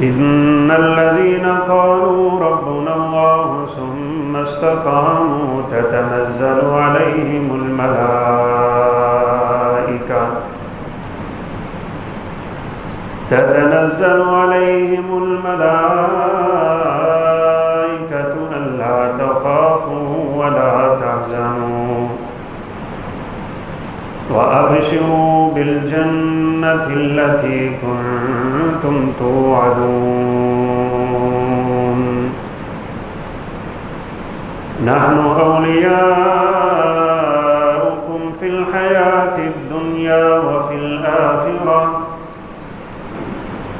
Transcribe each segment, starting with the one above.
إن الذين قالوا ربنا الله ثم استقاموا تتنزل عليهم الملائكة ألا تخافوا ولا تحزنوا وأبشروا بالجنة التي كنتم توعدون نحن أولياؤكم في الحياة الدنيا وفي الآخرة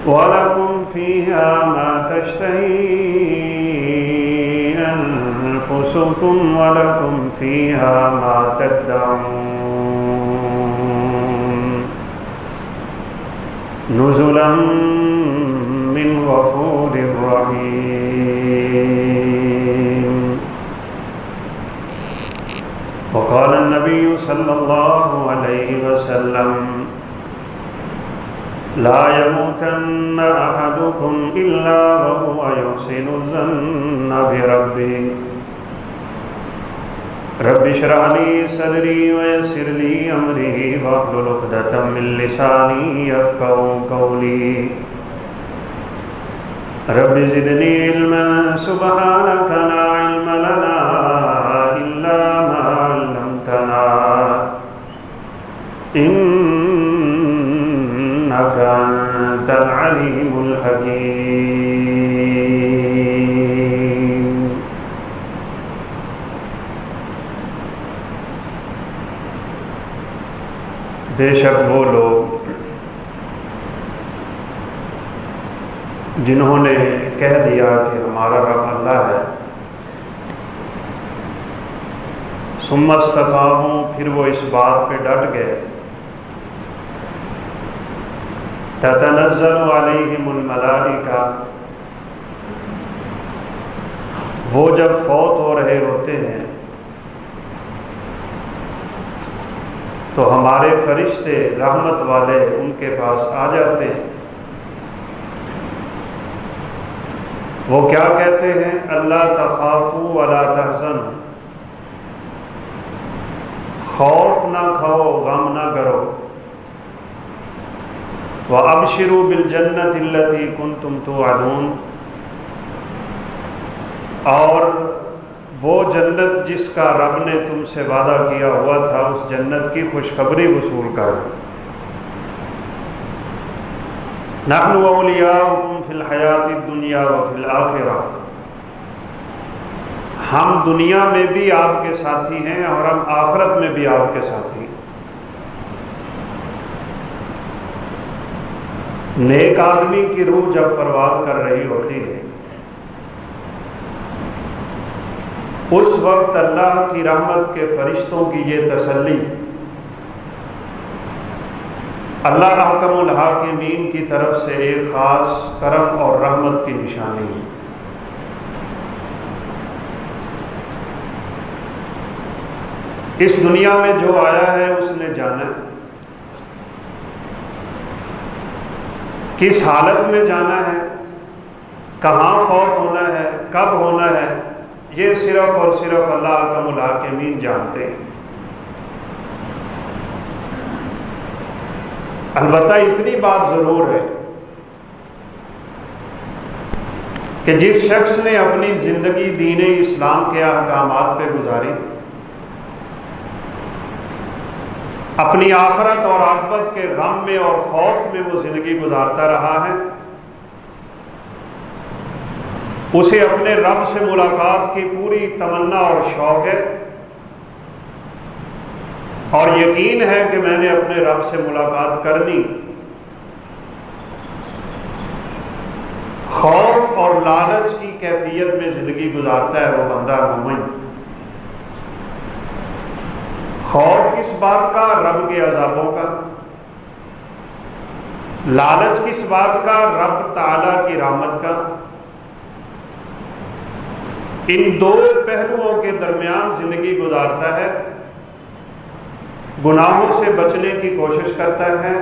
ولكم فيها ما تشتهي أنفسكم ولكم فيها ما تدعون نزلا من غفور رحيم. وقال النبي صلى الله عليه وسلم لا يموتن أحدكم إلا وهو يحسن الظن بربه رب اشرح لي صدري ويسر لي أمري واحلل عقدة من لساني يفقهوا قولي رب زدني علما سبحانك لا علم لنا إلا ما علمتنا إنك أنت العليم الحكيم. بے شک وہ لوگ جنہوں نے کہہ دیا کہ ہمارا رب اللہ ہے، ثم استقاموا، پھر وہ اس بات پہ ڈٹ گئے، تتنزل علیہم الملائکہ، وہ جب فوت ہو رہے ہوتے ہیں تو ہمارے فرشتے رحمت والے ان کے پاس آ جاتے ہیں. وہ کیا کہتے ہیں؟ اللہ تخافوا ولا تحزنوا، خوف نہ کھاؤ، غم نہ کرو، وَأَبْشِرُوا بِالْجَنَّةِ الَّتِي كُنْتُمْ تُوعَدُونَ، اور وہ جنت جس کا رب نے تم سے وعدہ کیا ہوا تھا، اس جنت کی خوشخبری وصول کرو. نحن اولیاؤکم فی الحیات الدنیا وفی الآخرہ، ہم دنیا میں بھی آپ کے ساتھی ہیں اور ہم آخرت میں بھی آپ کے ساتھی ہیں. نیک آدمی کی روح جب پرواز کر رہی ہوتی ہے اس وقت اللہ کی رحمت کے فرشتوں کی یہ تسلی اللہ احکم الحاکمین کی طرف سے ایک خاص کرم اور رحمت کی نشانی ہے. اس دنیا میں جو آیا ہے اس نے جانا ہے، کس حالت میں جانا ہے، کہاں فوت ہونا ہے، کب ہونا ہے، یہ صرف اور صرف اللہ احکم الحاکمین جانتے ہیں. البتہ اتنی بات ضرور ہے کہ جس شخص نے اپنی زندگی دین اسلام کے احکامات پہ گزاری، اپنی آخرت اور عاقبت کے غم میں اور خوف میں وہ زندگی گزارتا رہا ہے، اسے اپنے رب سے ملاقات کی پوری تمنا اور شوق ہے اور یقین ہے کہ میں نے اپنے رب سے ملاقات کرنی. خوف اور لالچ کی کیفیت میں زندگی گزارتا ہے وہ بندہ مومن. خوف کس بات کا؟ رب کے عذابوں کا. لالچ کس بات کا؟ رب تعالیٰ کی رحمت کا. ان دو پہلوؤں کے درمیان زندگی گزارتا ہے، گناہوں سے بچنے کی کوشش کرتا ہے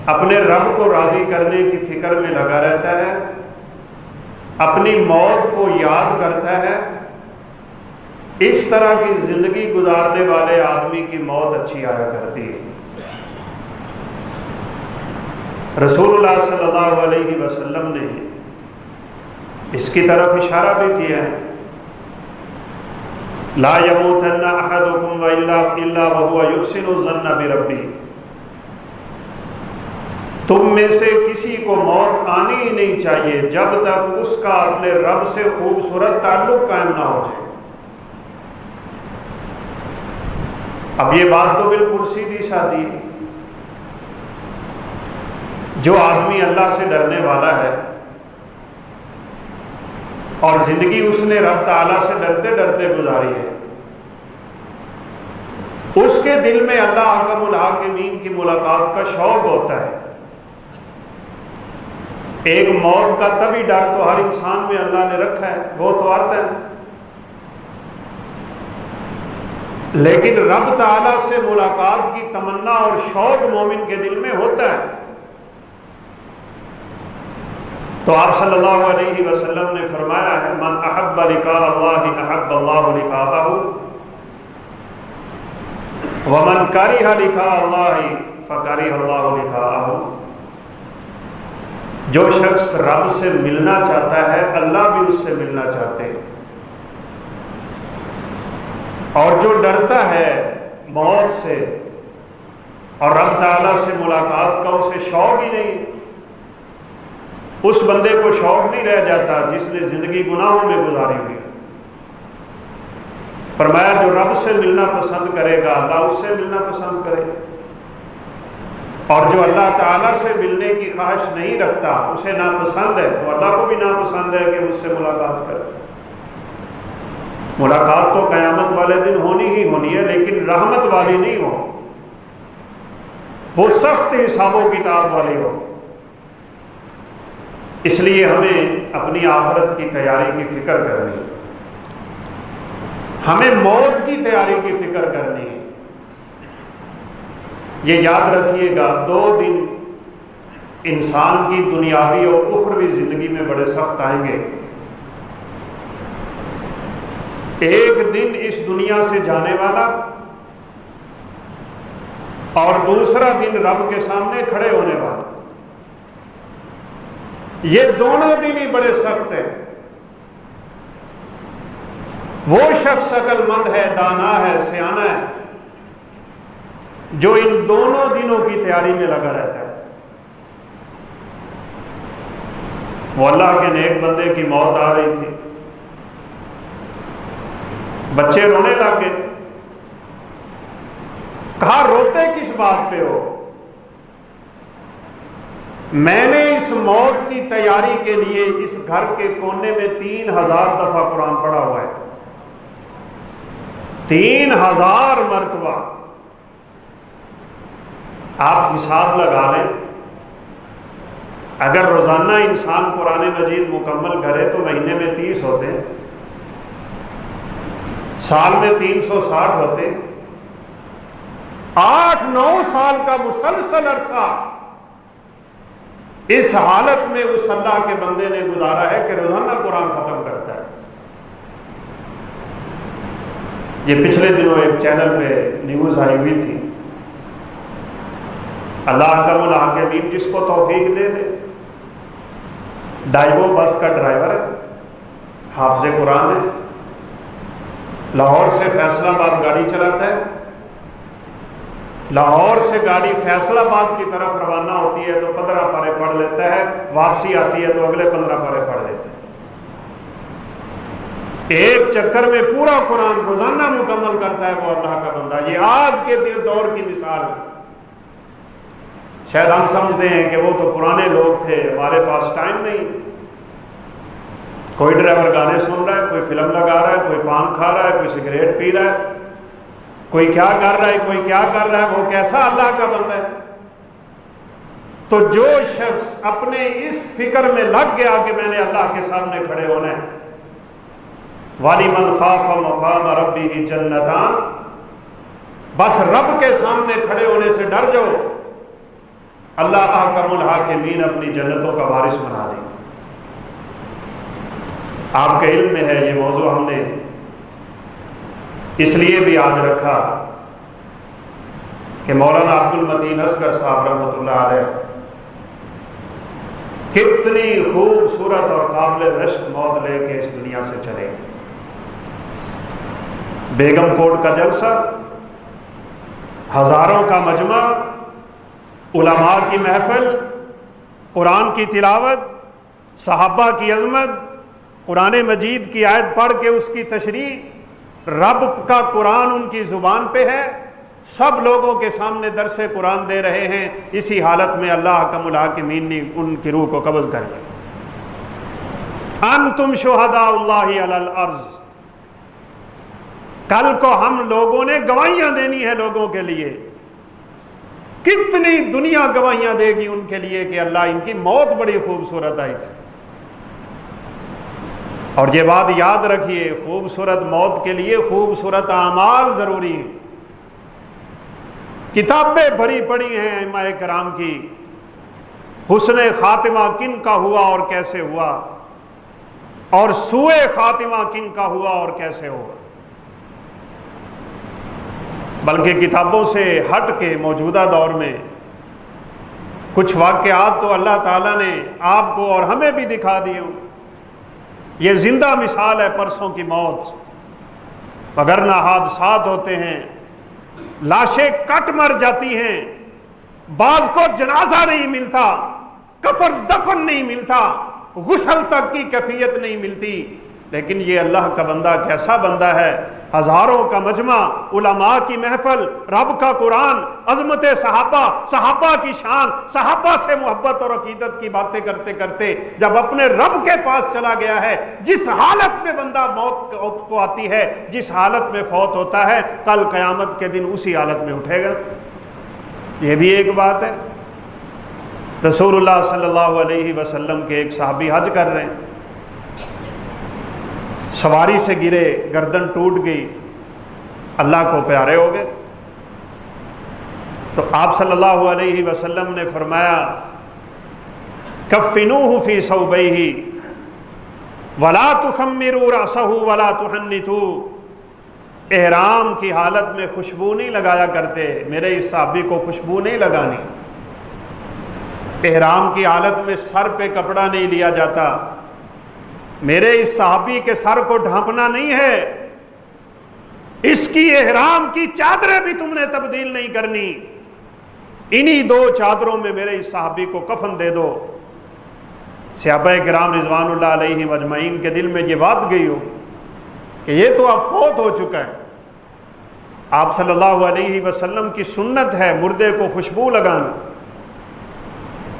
اپنے رب کو راضی کرنے کی فکر میں لگا رہتا ہے، اپنی موت کو یاد کرتا ہے، اس طرح کی زندگی گزارنے والے آدمی کی موت اچھی آیا کرتی ہے۔ رسول اللہ صلی اللہ علیہ وسلم نے اس کی طرف اشارہ بھی کیا ہے، لا یموتن احدکم الا وهو یحسن الظن بربہ، تم میں سے کسی کو موت آنی ہی نہیں چاہیے جب تک اس کا اپنے رب سے خوبصورت تعلق قائم نہ ہو جائے۔ اب یہ بات تو بالکل سیدھی سادی ہے، جو آدمی اللہ سے ڈرنے والا ہے اور زندگی اس نے رب تعالیٰ سے ڈرتے ڈرتے گزاری ہے، اس کے دل میں اللہ حکم الحاکمین کی ملاقات کا شوق ہوتا ہے۔ ایک موت کا تبھی ڈر تو ہر انسان میں اللہ نے رکھا ہے، وہ تو آتا ہے، لیکن رب تعالیٰ سے ملاقات کی تمنا اور شوق مومن کے دل میں ہوتا ہے۔ تو آپ صلی اللہ علیہ وسلم نے فرمایا ہے، من احب لقاء اللہ احب اللہ لقاءہ ومن کرہ لقاء اللہ فکرہ اللہ لقاءہ۔ جو شخص رب سے ملنا چاہتا ہے اللہ بھی اس سے ملنا چاہتے ہیں، اور جو ڈرتا ہے موت سے اور رب تعالیٰ سے ملاقات کا اسے شوق ہی نہیں، اس بندے کو شوق نہیں رہ جاتا جس نے زندگی گناہوں میں گزاری ہوئی۔ فرمایا جو رب سے ملنا پسند کرے گا اللہ اس سے ملنا پسند کرے گا، اور جو اللہ تعالیٰ سے ملنے کی خواہش نہیں رکھتا، اسے ناپسند ہے، تو اللہ کو بھی ناپسند ہے کہ اس سے ملاقات کرے۔ ملاقات تو قیامت والے دن ہونی ہی ہونی ہے، لیکن رحمت والی نہیں ہو، وہ سخت حساب و کتاب والی ہو۔ اس لیے ہمیں اپنی آخرت کی تیاری کی فکر کرنی ہے، ہمیں موت کی تیاری کی فکر کرنی ہے۔ یہ یاد رکھیے گا، 2 دن انسان کی دنیاوی اور اخروی زندگی میں بڑے سخت آئیں گے۔ ایک دن اس دنیا سے جانے والا، اور دوسرا دن رب کے سامنے کھڑے ہونے والا۔ یہ دونوں دن ہی بڑے سخت ہیں۔ وہ شخص عقل مند ہے، دانا ہے، سیانا ہے، جو ان دونوں دنوں کی تیاری میں لگا رہتا ہے۔ وہ اللہ کے نیک بندے کی موت آ رہی تھی، بچے رونے لگ گئے، کہا روتے کس بات پہ ہو؟ میں نے اس موت کی تیاری کے لیے اس گھر کے کونے میں 3000 دفعہ قرآن پڑھا ہوا ہے، 3000 مرتبہ۔ آپ حساب لگا لیں، اگر روزانہ انسان قرآن مجید مکمل کرے تو مہینے میں 30 ہوتے ہیں، سال میں 360 ہوتے ہیں، 8-9 سال کا مسلسل عرصہ اس حالت میں اس اللہ کے بندے نے گزارا ہے کہ روزانہ قرآن ختم کرتا ہے۔ یہ پچھلے دنوں ایک چینل پہ نیوز آئی ہوئی تھی، اللہ کا الحاکمین جس کو توفیق دے دے، ڈائیو بس کا ڈرائیور ہے، حافظ قرآن ہے، لاہور سے فیصل آباد گاڑی چلاتا ہے، لاہور سے گاڑی فیصل آباد کی طرف روانہ ہوتی ہے تو 15 پارے پڑھ لیتا ہے، واپسی آتی ہے تو اگلے 15 پارے پڑھ لیتا ہے۔ ایک چکر میں پورا قرآن روزانہ مکمل کرتا ہے وہ اللہ کا بندہ۔ یہ آج کے دور کی مثال ہے۔ شاید ہم سمجھتے ہیں کہ وہ تو پرانے لوگ تھے، ہمارے پاس ٹائم نہیں۔ کوئی ڈرائیور گانے سن رہا ہے، کوئی فلم لگا رہا ہے، کوئی پان کھا رہا ہے، کوئی سگریٹ پی رہا ہے، کوئی کیا کر رہا ہے، کوئی کیا کر رہا ہے، وہ کیسا اللہ کا بندہ ہے؟ تو جو شخص اپنے اس فکر میں لگ گیا کہ میں نے اللہ کے سامنے کھڑے ہونا ہے، وَلِمَنْ خَافَ مَقَامَ رَبِّهِ جَنَّتَانِ، بس رب کے سامنے کھڑے ہونے سے ڈر جاؤ، اللہ احکم الحاکمین اپنی جنتوں کا وارث بنا دیں۔ آپ کے علم میں ہے یہ موضوع ہم نے اس لیے بھی یاد رکھا کہ مولانا عبد المتین اصغر صاحب رحمۃ اللہ علیہ کتنی خوبصورت اور قابل رشک موت لے کے اس دنیا سے چلے۔ بیگم کوٹ کا جلسہ، ہزاروں کا مجمع، علماء کی محفل، قرآن کی تلاوت، صحابہ کی عظمت، قرآن مجید کی آیت پڑھ کے اس کی تشریح، رب کا قرآن ان کی زبان پہ ہے، سب لوگوں کے سامنے درس قرآن دے رہے ہیں۔ اسی حالت میں اللہ حکم الحاکمین نے ان کی روح کو قبض کر لیا۔ انتم شہداء اللہ علی الارض، کل کو ہم لوگوں نے گواہیاں دینی ہے لوگوں کے لیے۔ کتنی دنیا گواہیاں دے گی ان کے لیے کہ اللہ ان کی موت بڑی خوبصورت آئی تھی۔ اور یہ بات یاد رکھیے، خوبصورت موت کے لیے خوبصورت اعمال ضروری ہیں۔ کتابیں بھری پڑی ہیں ائمہ کرام کی، حسن خاتمہ کن کا ہوا اور کیسے ہوا، اور سوء خاتمہ کن کا ہوا اور کیسے ہوا۔ بلکہ کتابوں سے ہٹ کے موجودہ دور میں کچھ واقعات تو اللہ تعالیٰ نے آپ کو اور ہمیں بھی دکھا دیے۔ یہ زندہ مثال ہے پرسوں کی موت، مگر نہ حادثات ہوتے ہیں، لاشیں کٹ مر جاتی ہیں، بعض کو جنازہ نہیں ملتا، کفن دفن نہیں ملتا، غسل تک کی کیفیت نہیں ملتی۔ لیکن یہ اللہ کا بندہ کیسا بندہ ہے، ہزاروں کا مجمع، علماء کی محفل، رب کا قرآن، عظمت صحابہ، صحابہ کی شان، صحابہ سے محبت اور عقیدت کی باتیں کرتے کرتے جب اپنے رب کے پاس چلا گیا ہے، جس حالت میں بندہ موت کو آتی ہے، جس حالت میں فوت ہوتا ہے، کل قیامت کے دن اسی حالت میں اٹھے گا۔ یہ بھی ایک بات ہے۔ رسول اللہ صلی اللہ علیہ وسلم کے ایک صحابی حج کر رہے ہیں، سواری سے گرے، گردن ٹوٹ گئی، اللہ کو پیارے ہو گئے۔ تو آپ صلی اللہ علیہ وسلم نے فرمایا کفنوہ فی ثوبیہ ولا تخمروا رأسہ ولا تحنتوا، احرام کی حالت میں خوشبو نہیں لگایا کرتے، میرے اس صحابی کو خوشبو نہیں لگانی۔ احرام کی حالت میں سر پہ کپڑا نہیں لیا جاتا، میرے اس صحابی کے سر کو ڈھانپنا نہیں ہے، اس کی احرام کی چادریں بھی تم نے تبدیل نہیں کرنی، انہی دو چادروں میں میرے اس صحابی کو کفن دے دو۔ صحابہ کرام رضوان اللہ علیہ مجمعین کے دل میں یہ بات گئی ہو کہ یہ تو اب فوت ہو چکا ہے۔ آپ صلی اللہ علیہ وسلم کی سنت ہے مردے کو خوشبو لگانا،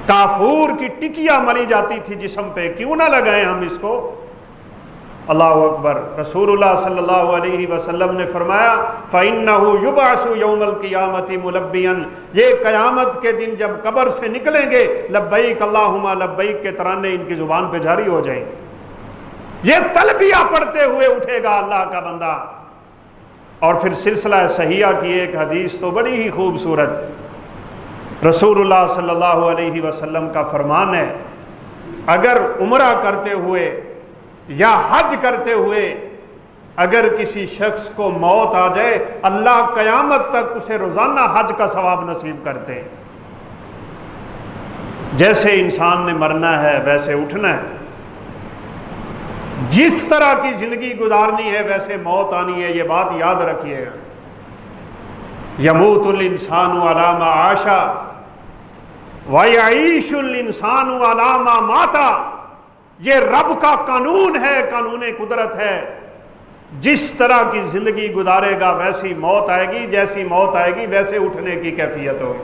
کافور کی ٹکیا ملی جاتی تھی جسم پہ، کیوں نہ لگائیں ہم اس کو؟ اللہ اکبر۔ رسول اللہ صلی اللہ علیہ وسلم نے فرمایا فَإِنَّهُ يُبْعَثُ يَوْمَ الْقِيَامَةِ مُلَبِّيًا، یہ قیامت کے دن جب قبر سے نکلیں گے لبیک اللہم لبیک کے ترانے ان کی زبان پہ جاری ہو جائیں، یہ تلبیہ پڑھتے ہوئے اٹھے گا اللہ کا بندہ۔ اور پھر سلسلہ صحیحہ کی ایک حدیث تو بڑی ہی خوبصورت، رسول اللہ صلی اللہ علیہ وسلم کا فرمان ہے، اگر عمرہ کرتے ہوئے یا حج کرتے ہوئے اگر کسی شخص کو موت آ جائے، اللہ قیامت تک اسے روزانہ حج کا ثواب نصیب کرتے ہیں۔ جیسے انسان نے مرنا ہے ویسے اٹھنا ہے، جس طرح کی زندگی گزارنی ہے ویسے موت آنی ہے، یہ بات یاد رکھیے گا۔ یموت الانسان علی ما عاش ویعیش الانسان علی ما مات، یہ رب کا قانون ہے، قانون قدرت ہے، جس طرح کی زندگی گزارے گا ویسی موت آئے گی، جیسی موت آئے گی ویسے اٹھنے کی کیفیت ہوگی۔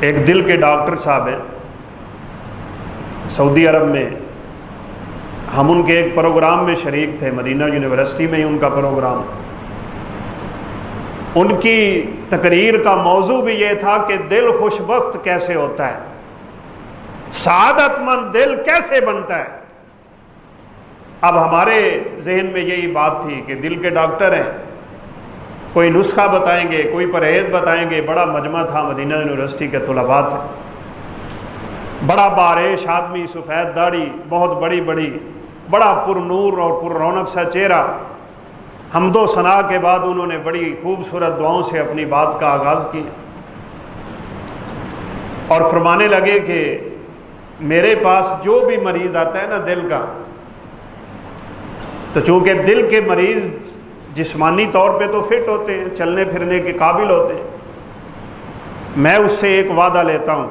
ایک دل کے ڈاکٹر صاحب ہیں سعودی عرب میں، ہم ان کے ایک پروگرام میں شریک تھے، مدینہ یونیورسٹی میں ہی ان کا پروگرام۔ ان کی تقریر کا موضوع بھی یہ تھا کہ دل خوش بخت کیسے ہوتا ہے، سعادت مند دل کیسے بنتا ہے۔ اب ہمارے ذہن میں یہی بات تھی کہ دل کے ڈاکٹر ہیں، کوئی نسخہ بتائیں گے، کوئی پرہیز بتائیں گے۔ بڑا مجمع تھا، مدینہ یونیورسٹی کے طلباء تھے، بڑا بارش آدمی، سفید داڑھی، بہت بڑی بڑا پر نور اور پر رونق سا چہرہ۔ حمد و ثنا کے بعد انہوں نے بڑی خوبصورت دعاؤں سے اپنی بات کا آغاز کیا اور فرمانے لگے کہ میرے پاس جو بھی مریض آتا ہے نا دل کا، تو چونکہ دل کے مریض جسمانی طور پہ تو فٹ ہوتے ہیں، چلنے پھرنے کے قابل ہوتے ہیں، میں اس سے ایک وعدہ لیتا ہوں،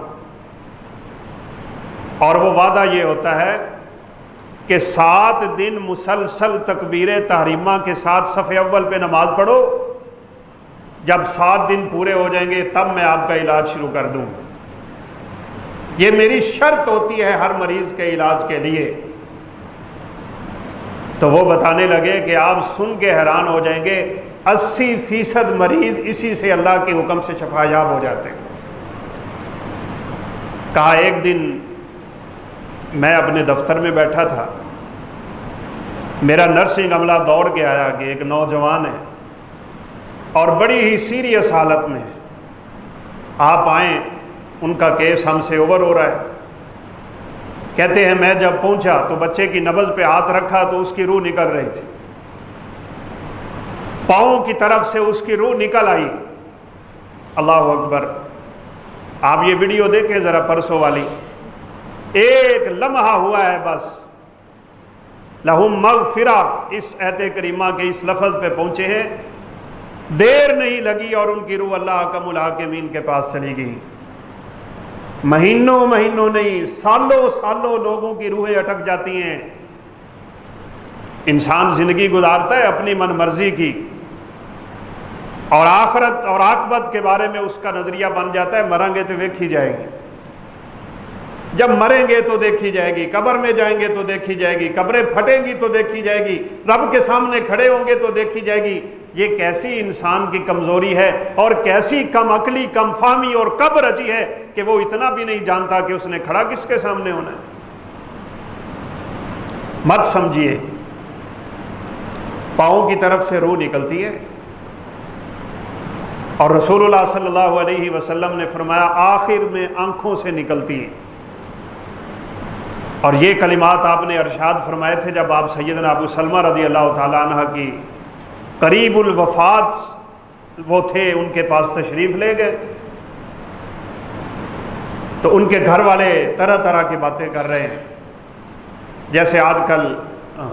اور وہ وعدہ یہ ہوتا ہے کہ 7 دن مسلسل تکبیر تحریمہ کے ساتھ صف اول پہ نماز پڑھو، جب 7 دن پورے ہو جائیں گے تب میں آپ کا علاج شروع کر دوں۔ یہ میری شرط ہوتی ہے ہر مریض کے علاج کے لیے۔ تو وہ بتانے لگے کہ آپ سن کے حیران ہو جائیں گے، 80% مریض اسی سے اللہ کے حکم سے شفا یاب ہو جاتے ہیں۔ کہا ایک دن میں اپنے دفتر میں بیٹھا تھا، میرا نرسنگ عملہ دوڑ کے آیا کہ ایک نوجوان ہے اور بڑی ہی سیریس حالت میں ہے، آپ آئیں، ان کا کیس ہم سے اوور ہو رہا ہے۔ کہتے ہیں میں جب پہنچا تو بچے کی نبض پہ ہاتھ رکھا تو اس کی روح نکل رہی تھی، پاؤں کی طرف سے اس کی روح نکل آئی۔ اللہ اکبر! آپ یہ ویڈیو دیکھیں ذرا پرسوں والی، ایک لمحہ ہوا ہے بس، لہم مغفرہ اس آیت کریمہ کے اس لفظ پہ پہنچے ہیں، دیر نہیں لگی اور ان کی روح اللہ احکم الحاکمین کے پاس چلی گئی۔ مہینوں نہیں، سالوں لوگوں کی روحیں اٹک جاتی ہیں۔ انسان زندگی گزارتا ہے اپنی من مرضی کی، اور آخرت اور عاقبت کے بارے میں اس کا نظریہ بن جاتا ہے مریں گے تو دیکھی جائے گی، جب مریں گے تو دیکھی جائے گی، قبر میں جائیں گے تو دیکھی جائے گی، قبریں پھٹیں گی تو دیکھی جائے گی، رب کے سامنے کھڑے ہوں گے تو دیکھی جائے گی۔ یہ کیسی انسان کی کمزوری ہے اور کیسی کم عقلی، کم فہمی اور کب رچی ہے کہ وہ اتنا بھی نہیں جانتا کہ اس نے کھڑا کس کے سامنے ہونا ہے۔ مت سمجھیے، پاؤں کی طرف سے روح نکلتی ہے، اور رسول اللہ صلی اللہ علیہ وسلم نے فرمایا آخر میں آنکھوں سے نکلتی ہے۔ اور یہ کلمات آپ نے ارشاد فرمائے تھے جب آپ سیدنا ابو سلمہ رضی اللہ تعالیٰ عنہ کی قریب الوفات وہ تھے، ان کے پاس تشریف لے گئے تو ان کے گھر والے طرح کی باتیں کر رہے ہیں، جیسے آج کل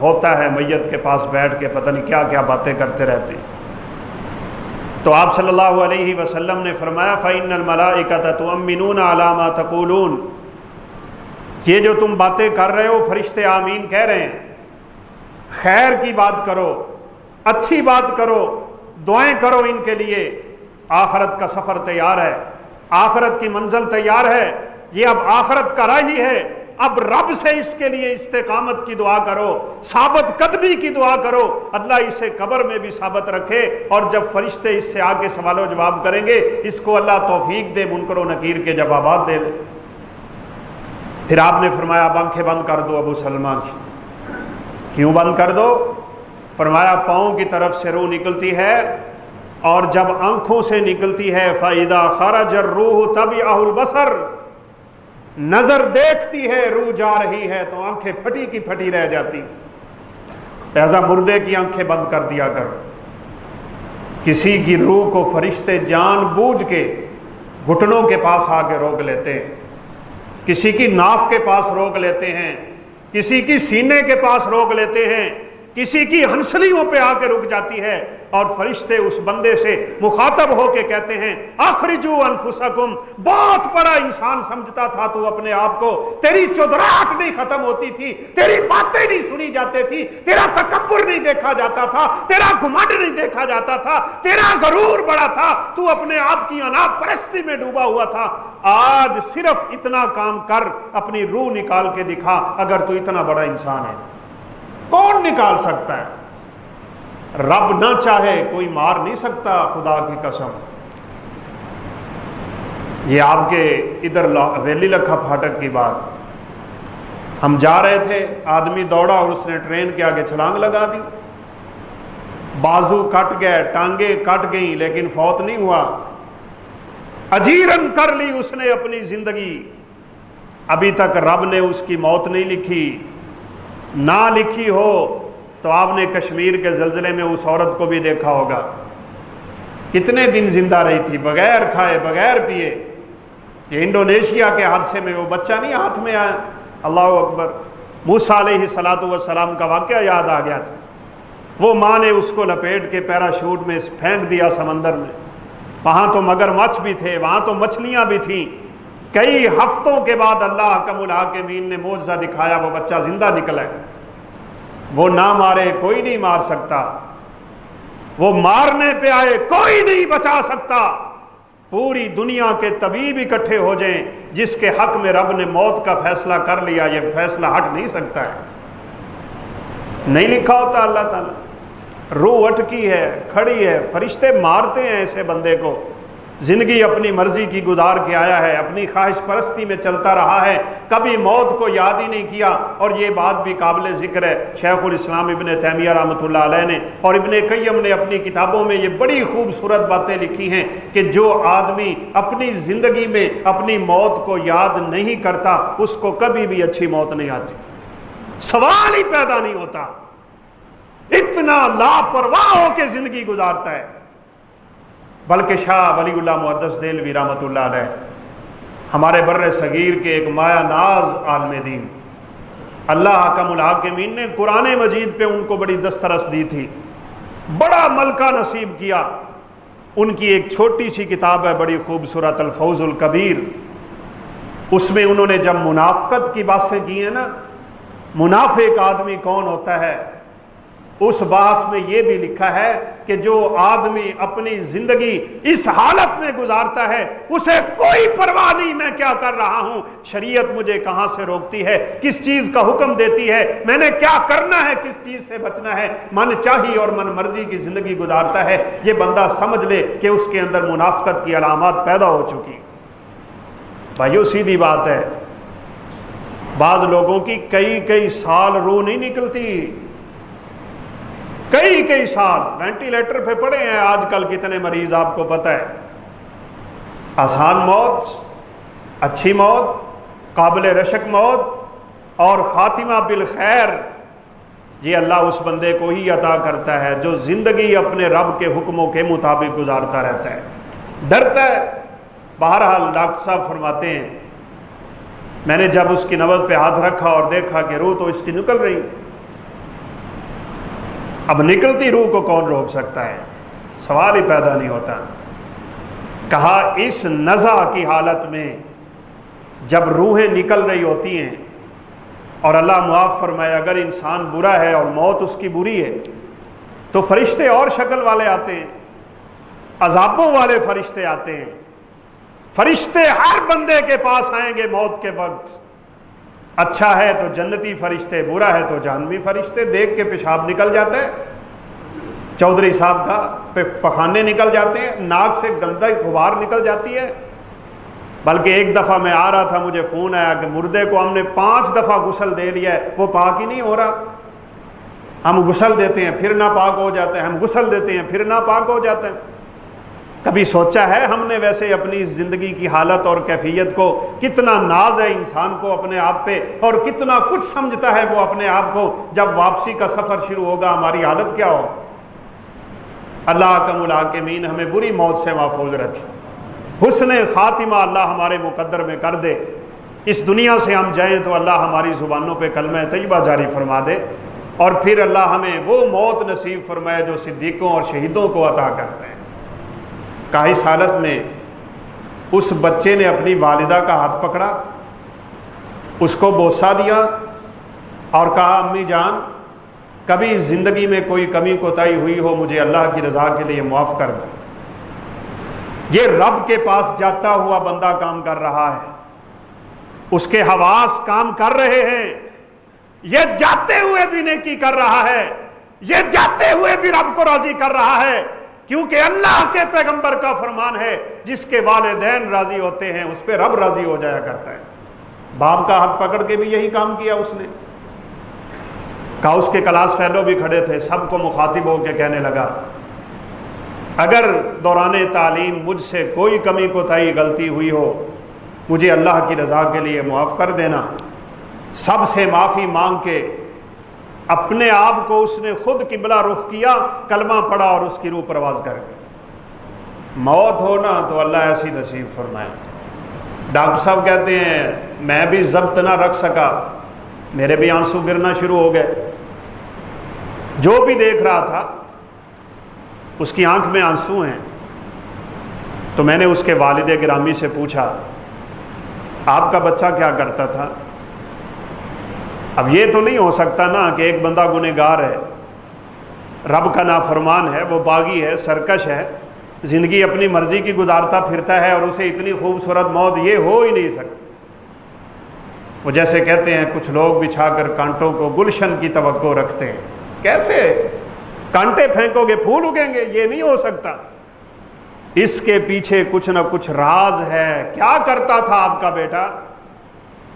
ہوتا ہے، میت کے پاس بیٹھ کے پتہ نہیں کیا باتیں کرتے رہتے ہیں۔ تو آپ صلی اللہ علیہ وسلم نے فرمایا فَإِنَّ الْمَلَائِكَةَ تُؤْمِنُونَ عَلَى مَا تَقُولُونَ، یہ جو تم باتیں کر رہے ہو فرشتے آمین کہہ رہے ہیں، خیر کی بات کرو، اچھی بات کرو، دعائیں کرو ان کے لیے، آخرت کا سفر تیار ہے، آخرت کی منزل تیار ہے، یہ اب آخرت کا راہی ہے، اب رب سے اس کے لیے استقامت کی دعا کرو، ثابت قدمی کی دعا کرو، اللہ اسے قبر میں بھی ثابت رکھے، اور جب فرشتے اس سے آ کے سوال و جواب کریں گے اس کو اللہ توفیق دے منکر و نکیر کے جوابات دے دے۔ پھر آپ نے فرمایا اب آنکھیں بند کر دو ابو سلمہ کی۔ کیوں بند کر دو؟ فرمایا پاؤں کی طرف سے روح نکلتی ہے، اور جب آنکھوں سے نکلتی ہے فَإِذَا خَرَجَ الرُّوحُ تَبِعَهُ الْبَصَرُ، نظر دیکھتی ہے روح جا رہی ہے تو آنکھیں پھٹی کی پھٹی رہ جاتی۔ لہذا مردے کی آنکھیں بند کر دیا کر۔ کسی کی روح کو فرشتے جان بوجھ کے گھٹنوں کے پاس آ کے روک لیتے ہیں، کسی کی ناف کے پاس روک لیتے ہیں، کسی کی سینے کے پاس روک لیتے ہیں، کسی کی ہنسلیوں پہ آ کے رک جاتی ہے، اور فرشتے اس بندے سے مخاطب ہو کے کہتے ہیں اخرجوا انفسکم، بہت بڑا انسان سمجھتا تھا تو اپنے آپ کو، تیری چودراہٹ نہیں ختم ہوتی تھی، تیری باتیں نہیں سنی جاتی تھی، تیرا تکبر نہیں دیکھا جاتا تھا، تیرا گھمنڈ نہیں دیکھا جاتا تھا، تیرا غرور بڑا تھا، تو اپنے آپ کی انا پرستی میں ڈوبا ہوا تھا، آج صرف اتنا کام کر، اپنی روح نکال کے دکھا اگر تو اتنا بڑا انسان ہے۔ کون نکال سکتا ہے؟ رب نہ چاہے کوئی مار نہیں سکتا، خدا کی قسم۔ یہ آپ کے ادھر ویلی لکھا پھاٹک کی بات، ہم جا رہے تھے، آدمی دوڑا اور اس نے ٹرین کے آگے چھلانگ لگا دی، بازو کٹ گئے، ٹانگیں کٹ گئیں، لیکن فوت نہیں ہوا۔ اجیرن کر لی اس نے اپنی زندگی، ابھی تک رب نے اس کی موت نہیں لکھی۔ نہ لکھی ہو تو آپ نے کشمیر کے زلزلے میں اس عورت کو بھی دیکھا ہوگا، کتنے دن زندہ رہی تھی، بغیر کھائے بغیر پیے۔ یہ انڈونیشیا کے حادثے میں وہ بچہ نہیں ہاتھ میں آیا، اللہ اکبر، موسیٰ علیہ السلام کا واقعہ یاد آ گیا تھا۔ وہ ماں نے اس کو لپیٹ کے پیراشوٹ میں پھینک دیا سمندر میں، وہاں تو مگر مچھ بھی تھے، وہاں تو مچھلیاں بھی تھیں۔ کئی ہفتوں کے بعد اللہ حکم الحاکمین نے معجزہ دکھایا، وہ بچہ زندہ نکلا ہے۔ وہ نہ مارے کوئی نہیں مار سکتا، وہ مارنے پہ آئے کوئی نہیں بچا سکتا۔ پوری دنیا کے طبیب اکٹھے ہو جائیں، جس کے حق میں رب نے موت کا فیصلہ کر لیا، یہ فیصلہ ہٹ نہیں سکتا ہے۔ نہیں لکھا ہوتا اللہ تعالیٰ، روح اٹکی ہے، کھڑی ہے، فرشتے مارتے ہیں ایسے بندے کو۔ زندگی اپنی مرضی کی گزار کے آیا ہے، اپنی خواہش پرستی میں چلتا رہا ہے، کبھی موت کو یاد ہی نہیں کیا۔ اور یہ بات بھی قابل ذکر ہے، شیخ الاسلام ابن تیمیہ رحمۃ اللہ علیہ نے اور ابن قیم نے اپنی کتابوں میں یہ بڑی خوبصورت باتیں لکھی ہیں کہ جو آدمی اپنی زندگی میں اپنی موت کو یاد نہیں کرتا، اس کو کبھی بھی اچھی موت نہیں آتی، سوال ہی پیدا نہیں ہوتا۔ اتنا لاپرواہ ہو کے زندگی گزارتا ہے۔ بلکہ شاہ ولی اللہ محدث دہلوی رحمۃ اللہ علیہ ہمارے بر صغیر کے ایک مایہ ناز عالم دین، اللہ حکم الحاکمین نے قرآن مجید پہ ان کو بڑی دسترس دی تھی، بڑا ملکہ نصیب کیا۔ ان کی ایک چھوٹی سی کتاب ہے بڑی خوبصورت، الفوز الکبیر۔ اس میں انہوں نے جب منافقت کی باتیں کی ہیں نا، منافق آدمی کون ہوتا ہے، اس بحث میں یہ بھی لکھا ہے کہ جو آدمی اپنی زندگی اس حالت میں گزارتا ہے، اسے کوئی پرواہ نہیں میں کیا کر رہا ہوں، شریعت مجھے کہاں سے روکتی ہے، کس چیز کا حکم دیتی ہے، میں نے کیا کرنا ہے، کس چیز سے بچنا ہے، من چاہی اور من مرضی کی زندگی گزارتا ہے۔ یہ بندہ سمجھ لے کہ اس کے اندر منافقت کی علامات پیدا ہو چکی۔ بھائیو سیدھی بات ہے، بعض لوگوں کی کئی سال روح نہیں نکلتی، کئی سال وینٹیلیٹر پہ پڑے ہیں آج کل کتنے مریض، آپ کو پتہ ہے۔ آسان موت، اچھی موت، قابل رشک موت اور خاتمہ بالخیر، یہ اللہ اس بندے کو ہی عطا کرتا ہے جو زندگی اپنے رب کے حکموں کے مطابق گزارتا رہتا ہے، ڈرتا ہے۔ بہرحال ڈاکٹر صاحب فرماتے ہیں، میں نے جب اس کی نبض پہ ہاتھ رکھا اور دیکھا کہ روح تو اس کی نکل رہی، اب نکلتی روح کو کون روک سکتا ہے، سوال ہی پیدا نہیں ہوتا۔ کہا اس نزع کی حالت میں جب روحیں نکل رہی ہوتی ہیں، اور اللہ معاف فرمائے اگر انسان برا ہے اور موت اس کی بری ہے، تو فرشتے اور شکل والے آتے ہیں، عذابوں والے فرشتے آتے ہیں۔ فرشتے ہر بندے کے پاس آئیں گے موت کے وقت، اچھا ہے تو جنتی فرشتے، برا ہے تو جہنمی فرشتے۔ دیکھ کے پیشاب نکل جاتا ہے، چودھری صاحب کا پخانے نکل جاتے ہیں، ناک سے گندہ غبار نکل جاتی ہے۔ بلکہ ایک دفعہ میں آ رہا تھا، مجھے فون آیا کہ مردے کو ہم نے 5 دفعہ غسل دے لیا ہے، وہ پاک ہی نہیں ہو رہا۔ ہم غسل دیتے ہیں پھر ناپاک ہو جاتے ہیں، ہم غسل دیتے ہیں پھر ناپاک ہو جاتے ہیں۔ کبھی سوچا ہے ہم نے ویسے اپنی زندگی کی حالت اور کیفیت کو، کتنا ناز ہے انسان کو اپنے آپ پہ اور کتنا کچھ سمجھتا ہے وہ اپنے آپ کو، جب واپسی کا سفر شروع ہوگا ہماری حالت کیا ہو۔ اللہ حکم الحاکمین ہمیں بری موت سے محفوظ رکھے، حسن خاتمہ اللہ ہمارے مقدر میں کر دے، اس دنیا سے ہم جائیں تو اللہ ہماری زبانوں پہ کلمہ طیبہ جاری فرما دے، اور پھر اللہ ہمیں وہ موت نصیب فرمائے جو صدیقوں اور شہیدوں کو عطا کرتے ہیں۔ کہا اس حالت میں اس بچے نے اپنی والدہ کا ہاتھ پکڑا، اس کو بوسہ دیا اور کہا امی جان کبھی زندگی میں کوئی کمی کوتاہی ہوئی ہو مجھے اللہ کی رضا کے لیے معاف کر دو۔ یہ رب کے پاس جاتا ہوا بندہ کام کر رہا ہے، اس کے حواس کام کر رہے ہیں، یہ جاتے ہوئے بھی نیکی کر رہا ہے، یہ جاتے ہوئے بھی رب کو راضی کر رہا ہے، کیونکہ اللہ کے پیغمبر کا فرمان ہے جس کے والدین راضی ہوتے ہیں اس پہ رب راضی ہو جایا کرتا ہے۔ باپ کا ہاتھ پکڑ کے بھی یہی کام کیا اس نے۔ کہا اس کے کلاس فیلو بھی کھڑے تھے، سب کو مخاطب ہو کے کہنے لگا اگر دوران تعلیم مجھ سے کوئی کمی کوتاہی غلطی ہوئی ہو مجھے اللہ کی رضا کے لیے معاف کر دینا۔ سب سے معافی مانگ کے اپنے آپ کو اس نے خود قبلہ رخ کیا، کلمہ پڑھا اور اس کی روح پرواز کر گئی۔ موت ہونا تو اللہ ایسی نصیب فرمائے۔ ڈاکٹر صاحب کہتے ہیں میں بھی ضبط نہ رکھ سکا، میرے بھی آنسو گرنا شروع ہو گئے۔ جو بھی دیکھ رہا تھا اس کی آنکھ میں آنسو ہیں، تو میں نے اس کے والد گرامی سے پوچھا آپ کا بچہ کیا کرتا تھا؟ اب یہ تو نہیں ہو سکتا نا کہ ایک بندہ گنہگار ہے، رب کا نافرمان ہے، وہ باغی ہے، سرکش ہے، زندگی اپنی مرضی کی گزارتا پھرتا ہے اور اسے اتنی خوبصورت موت، یہ ہو ہی نہیں سکتی۔ وہ جیسے کہتے ہیں کچھ لوگ بچھا کر کانٹوں کو گلشن کی توقع رکھتے ہیں، کیسے کانٹے پھینکو گے پھول اگیں گے؟ یہ نہیں ہو سکتا۔ اس کے پیچھے کچھ نہ کچھ راز ہے۔ کیا کرتا تھا آپ کا بیٹا؟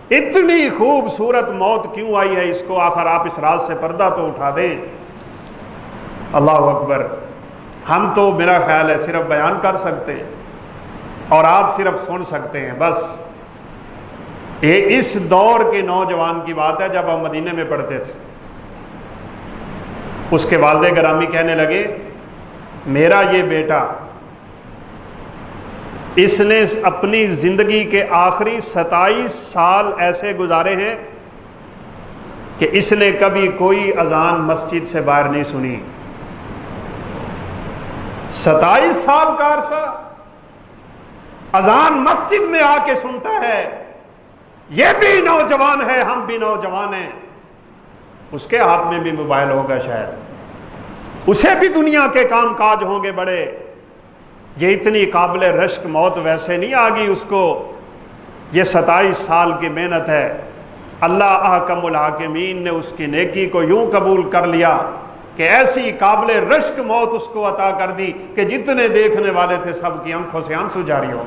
اتنی خوبصورت موت کیوں آئی ہے اس کو؟ آخر آپ اس راز سے پردہ تو اٹھا دیں۔ اللہ اکبر۔ ہم تو میرا خیال ہے صرف بیان کر سکتے ہیں اور آپ صرف سن سکتے ہیں بس۔ یہ اس دور کے نوجوان کی بات ہے جب ہم مدینے میں پڑھتے تھے۔ اس کے والد گرامی کہنے لگے میرا یہ بیٹا، اس نے اپنی زندگی کے آخری 27 سال ایسے گزارے ہیں کہ اس نے کبھی کوئی اذان مسجد سے باہر نہیں سنی۔ 27 سال کا عرصہ اذان مسجد میں آ کے سنتا ہے۔ یہ بھی نوجوان ہے، ہم بھی نوجوان ہیں۔ اس کے ہاتھ میں بھی موبائل ہوگا شاید، اسے بھی دنیا کے کام کاج ہوں گے بڑے۔ یہ اتنی قابل رشک موت ویسے نہیں آگی اس کو۔ یہ 27 سال کی محنت ہے۔ اللہ احکم الحاکمین نے اس کی نیکی کو یوں قبول کر لیا کہ ایسی قابل رشک موت اس کو عطا کر دی کہ جتنے دیکھنے والے تھے سب کی آنکھوں سے آنسو جاری ہو۔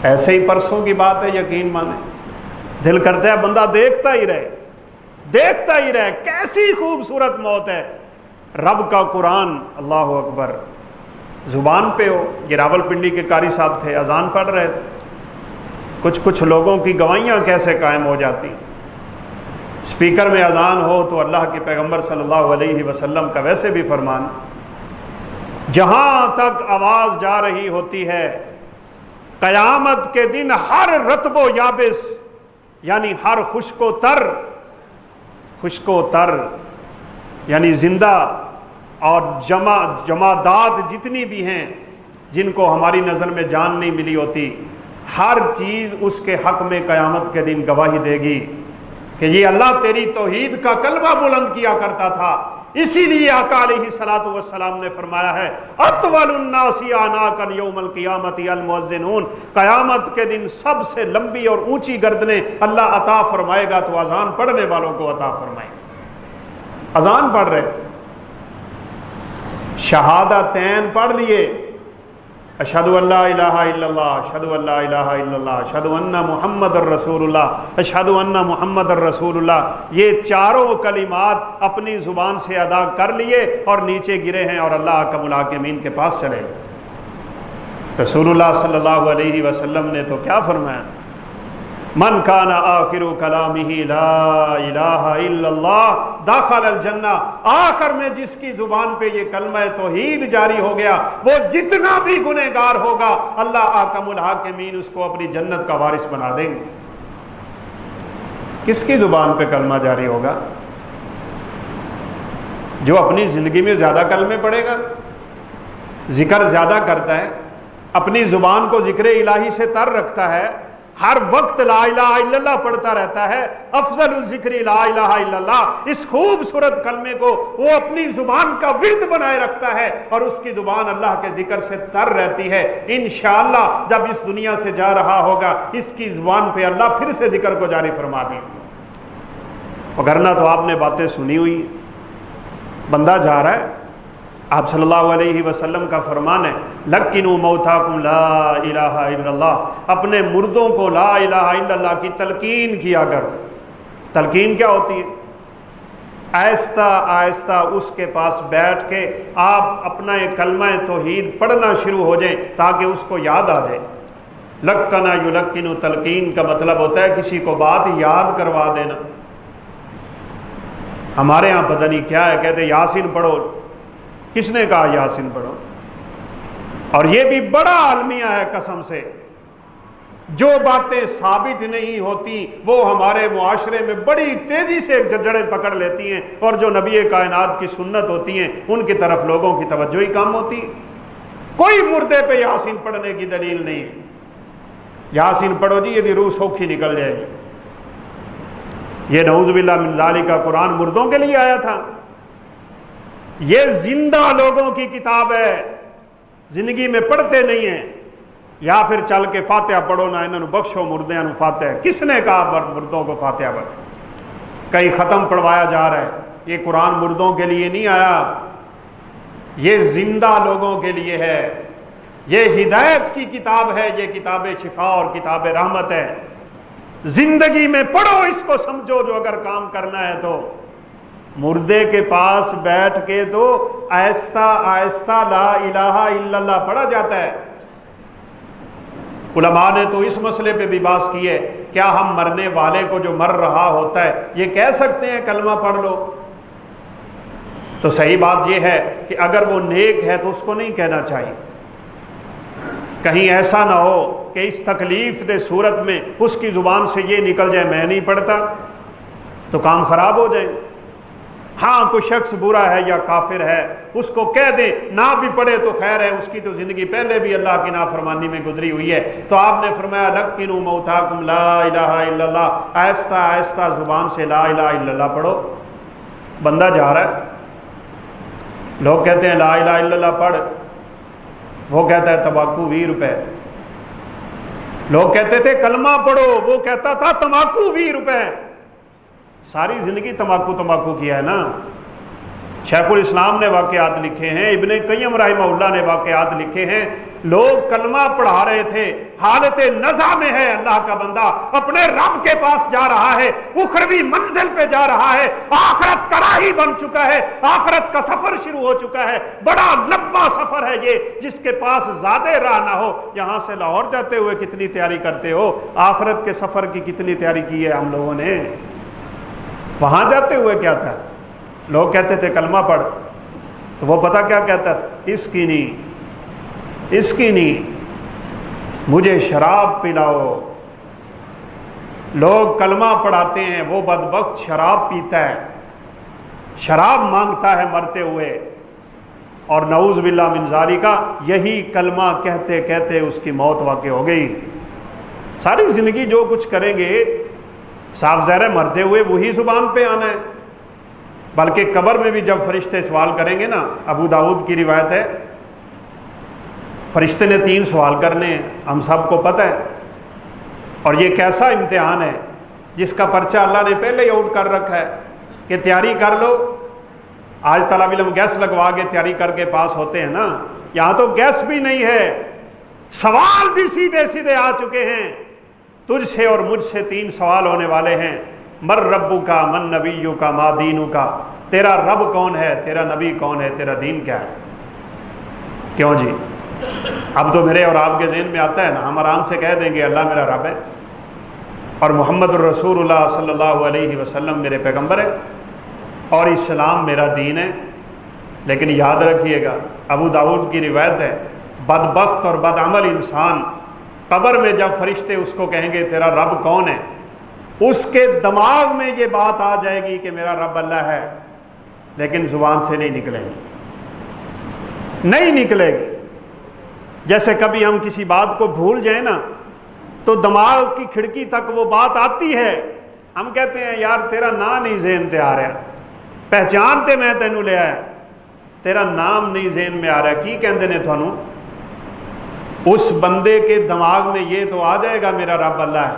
ایسے ہی پرسوں کی بات ہے، یقین مانے دل کرتا ہے بندہ دیکھتا ہی رہے، دیکھتا ہی رہے۔ کیسی خوبصورت موت ہے۔ رب کا قرآن، اللہ اکبر، زبان پہ ہو۔ یہ راولپنڈی کے قاری صاحب تھے، اذان پڑھ رہے تھے۔ کچھ لوگوں کی گواہیاں کیسے قائم ہو جاتی۔ اسپیکر میں اذان ہو تو اللہ کے پیغمبر صلی اللہ علیہ وسلم کا ویسے بھی فرمان، جہاں تک آواز جا رہی ہوتی ہے قیامت کے دن ہر رطب و یابس، یعنی ہر خشک و تر یعنی زندہ اور جمادات جتنی بھی ہیں جن کو ہماری نظر میں جان نہیں ملی ہوتی، ہر چیز اس کے حق میں قیامت کے دن گواہی دے گی کہ یہ اللہ تیری توحید کا کلمہ بلند کیا کرتا تھا۔ اسی لیے آقا علیہ الصلوۃ والسلام نے فرمایا ہے اطول الناس اعناقا یوم القیامت المؤذنون، قیامت کے دن سب سے لمبی اور اونچی گردنیں اللہ عطا فرمائے گا تو اذان پڑھنے والوں کو عطا فرمائے گا۔ اذان پڑھ رہے تھے، شہادتین پڑھ لیے، اشہد ان لا الہ الا اللہ، اشہد ان لا الہ الا اللہ، اشہد ان محمد الرسول اللہ، اشہد ان محمد الرسول اللہ، یہ چاروں کلمات اپنی زبان سے ادا کر لیے اور نیچے گرے ہیں اور اللہ احکم الحاکمین کے پاس چلے۔ رسول اللہ صلی اللہ علیہ وسلم نے تو کیا فرمایا، من کان آخر کلامہ لا الہ الا اللہ دخل الجنہ، آخر میں جس کی زبان پہ یہ کلمہ توحید جاری ہو گیا وہ جتنا بھی گنہگار ہوگا اللہ احکم الحاکمین اس کو اپنی جنت کا وارث بنا دیں گے۔ کس کی زبان پہ کلمہ جاری ہوگا؟ جو اپنی زندگی میں زیادہ کلمے پڑھے گا، ذکر زیادہ کرتا ہے، اپنی زبان کو ذکر الہی سے تر رکھتا ہے، ہر وقت لا الہ الا اللہ پڑھتا رہتا ہے، افضل الذکر لا الہ الا اللہ، اس خوبصورت کلمے کو وہ اپنی زبان کا ورد بنائے رکھتا ہے اور اس کی زبان اللہ کے ذکر سے تر رہتی ہے۔ انشاءاللہ جب اس دنیا سے جا رہا ہوگا اس کی زبان پہ اللہ پھر سے ذکر کو جاری فرما دے۔ وگرنہ تو آپ نے باتیں سنی ہوئی، بندہ جا رہا ہے، آپ صلی اللہ علیہ وسلم کا فرمان ہے لَقِّنُوا مَوْتَاكُمْ لَا الہ الا اللہ، اپنے مردوں کو لا الہ الا اللہ کی تلقین کیا کر۔ تلقین کیا ہوتی ہے؟ آہستہ آہستہ اس کے پاس بیٹھ کے آپ اپنا ایک کلمہ توحید پڑھنا شروع ہو جائیں تاکہ اس کو یاد آ جائے۔ لکنا یلکن تلقین کا مطلب ہوتا ہے کسی کو بات یاد کروا دینا۔ ہمارے ہاں پتہ نہیں کیا ہے، کہتے یاسین پڑھو۔ کس نے کہا یاسین پڑھو؟ اور یہ بھی بڑا المیہ ہے قسم سے۔ جو باتیں ثابت نہیں ہوتی وہ ہمارے معاشرے میں بڑی تیزی سے جڑیں پکڑ لیتی ہیں، اور جو نبی کائنات کی سنت ہوتی ہیں ان کی طرف لوگوں کی توجہ ہی کم ہوتی ہے۔ کوئی مردے پہ یاسین پڑھنے کی دلیل نہیں ہے۔ یاسین پڑھو جی، یہ روح سوکھی نکل جائے گی۔ یہ نعوذ باللہ من ذالک کا قرآن مردوں کے لیے آیا تھا؟ یہ زندہ لوگوں کی کتاب ہے، زندگی میں پڑھتے نہیں ہیں۔ یا پھر چل کے فاتحہ پڑھو نا انہوں بخشو مردیاں نو فاتحہ۔ کس نے کہا مردوں کو فاتحہ بخش؟ کئی ختم پڑھوایا جا رہا ہے۔ یہ قرآن مردوں کے لیے نہیں آیا، یہ زندہ لوگوں کے لیے ہے۔ یہ ہدایت کی کتاب ہے، یہ کتاب شفا اور کتاب رحمت ہے۔ زندگی میں پڑھو، اس کو سمجھو جو اگر کام کرنا ہے تو۔ مردے کے پاس بیٹھ کے تو آہستہ آہستہ لا الہ الا اللہ پڑھا جاتا ہے۔ علماء نے تو اس مسئلے پہ بھی بحث کی ہے، کیا ہم مرنے والے کو جو مر رہا ہوتا ہے یہ کہہ سکتے ہیں کلمہ پڑھ لو؟ تو صحیح بات یہ ہے کہ اگر وہ نیک ہے تو اس کو نہیں کہنا چاہیے۔ کہیں ایسا نہ ہو کہ اس تکلیف دہ صورت میں اس کی زبان سے یہ نکل جائے میں نہیں پڑھتا، تو کام خراب ہو جائے۔ ہاں کوئی شخص برا ہے یا کافر ہے، اس کو کہہ دیں نہ بھی پڑھے تو خیر ہے، اس کی تو زندگی پہلے بھی اللہ کی نافرمانی میں گزری ہوئی ہے۔ تو آپ نے فرمایا لقنوا موتاکم لا الہ الا اللہ، آہستہ آہستہ زبان سے لا الہ الا اللہ پڑھو۔ بندہ جا رہا ہے، لوگ کہتے ہیں لا الہ الا اللہ پڑھ، وہ کہتا ہے تمباکو 20 روپے۔ لوگ کہتے تھے کلمہ پڑھو، وہ کہتا تھا تمباکو 20 روپے۔ ساری زندگی تمباکو کیا ہے نا۔ شیخ الاسلام نے واقعات لکھے ہیں، ابن قیم رحمہ اللہ نے واقعات لکھے ہیں۔ لوگ کلمہ پڑھا رہے تھے، حالت نزع میں ہے اللہ کا بندہ، اپنے رب کے پاس جا رہا ہے، اخروی منزل پہ جا رہا ہے، آخرت کا راہی بن چکا ہے، آخرت کا سفر شروع ہو چکا ہے۔ بڑا لمبا سفر ہے یہ، جس کے پاس زیادہ راہ نہ ہو۔ یہاں سے لاہور جاتے ہوئے کتنی تیاری کرتے ہو، آخرت کے سفر کی کتنی تیاری کی ہے ہم لوگوں نے۔ وہاں جاتے ہوئے کیا تھا؟ لوگ کہتے تھے کلمہ پڑھ، تو وہ پتہ کیا کہتا تھا؟ اس کی نہیں مجھے شراب پلاؤ۔ لوگ کلمہ پڑھاتے ہیں، وہ بدبخت شراب پیتا ہے، شراب مانگتا ہے مرتے ہوئے، اور نعوذ باللہ من ذالک یہی کلمہ کہتے کہتے اس کی موت واقع ہو گئی۔ ساری زندگی جو کچھ کریں گے صاف ظاہر ہے مرتے ہوئے وہی زبان پہ آنا ہے۔ بلکہ قبر میں بھی جب فرشتے سوال کریں گے نا، ابو داؤد کی روایت ہے، فرشتے نے 3 سوال کرنے ہیں، ہم سب کو پتہ ہے۔ اور یہ کیسا امتحان ہے جس کا پرچہ اللہ نے پہلے ہی آؤٹ کر رکھا ہے کہ تیاری کر لو۔ آج طالب علم گیس لگوا کے تیاری کر کے پاس ہوتے ہیں نا، یہاں تو گیس بھی نہیں ہے، سوال بھی سیدھے سیدھے آ چکے ہیں۔ تجھ سے اور مجھ سے 3 سوال ہونے والے ہیں، مر ربو کا، من نبیو کا، ما دینو کا۔ تیرا رب کون ہے، تیرا نبی کون ہے، تیرا دین کیا ہے؟ کیوں جی؟ اب تو میرے اور آپ کے ذہن میں آتا ہے نا، ہم آرام سے کہہ دیں گے اللہ میرا رب ہے اور محمد الرسول اللہ صلی اللہ علیہ وسلم میرے پیغمبر ہے اور اسلام میرا دین ہے۔ لیکن یاد رکھیے گا، ابو داؤد کی روایت ہے، بدبخت اور بدعمل انسان قبر میں جب فرشتے اس کو کہیں گے تیرا رب کون ہے، اس کے دماغ میں یہ بات آ جائے گی کہ میرا رب اللہ ہے، لیکن زبان سے نہیں نکلے گی۔ جیسے کبھی ہم کسی بات کو بھول جائیں نا تو دماغ کی کھڑکی تک وہ بات آتی ہے، ہم کہتے ہیں یار تیرا نام نہیں ذہن تے آ رہا، پہچانتے میں تینوں لے آیا، تیرا نام نہیں ذہن میں آ رہا، کی کہندے نے تھانوں؟ اس بندے کے دماغ میں یہ تو آ جائے گا میرا رب اللہ ہے،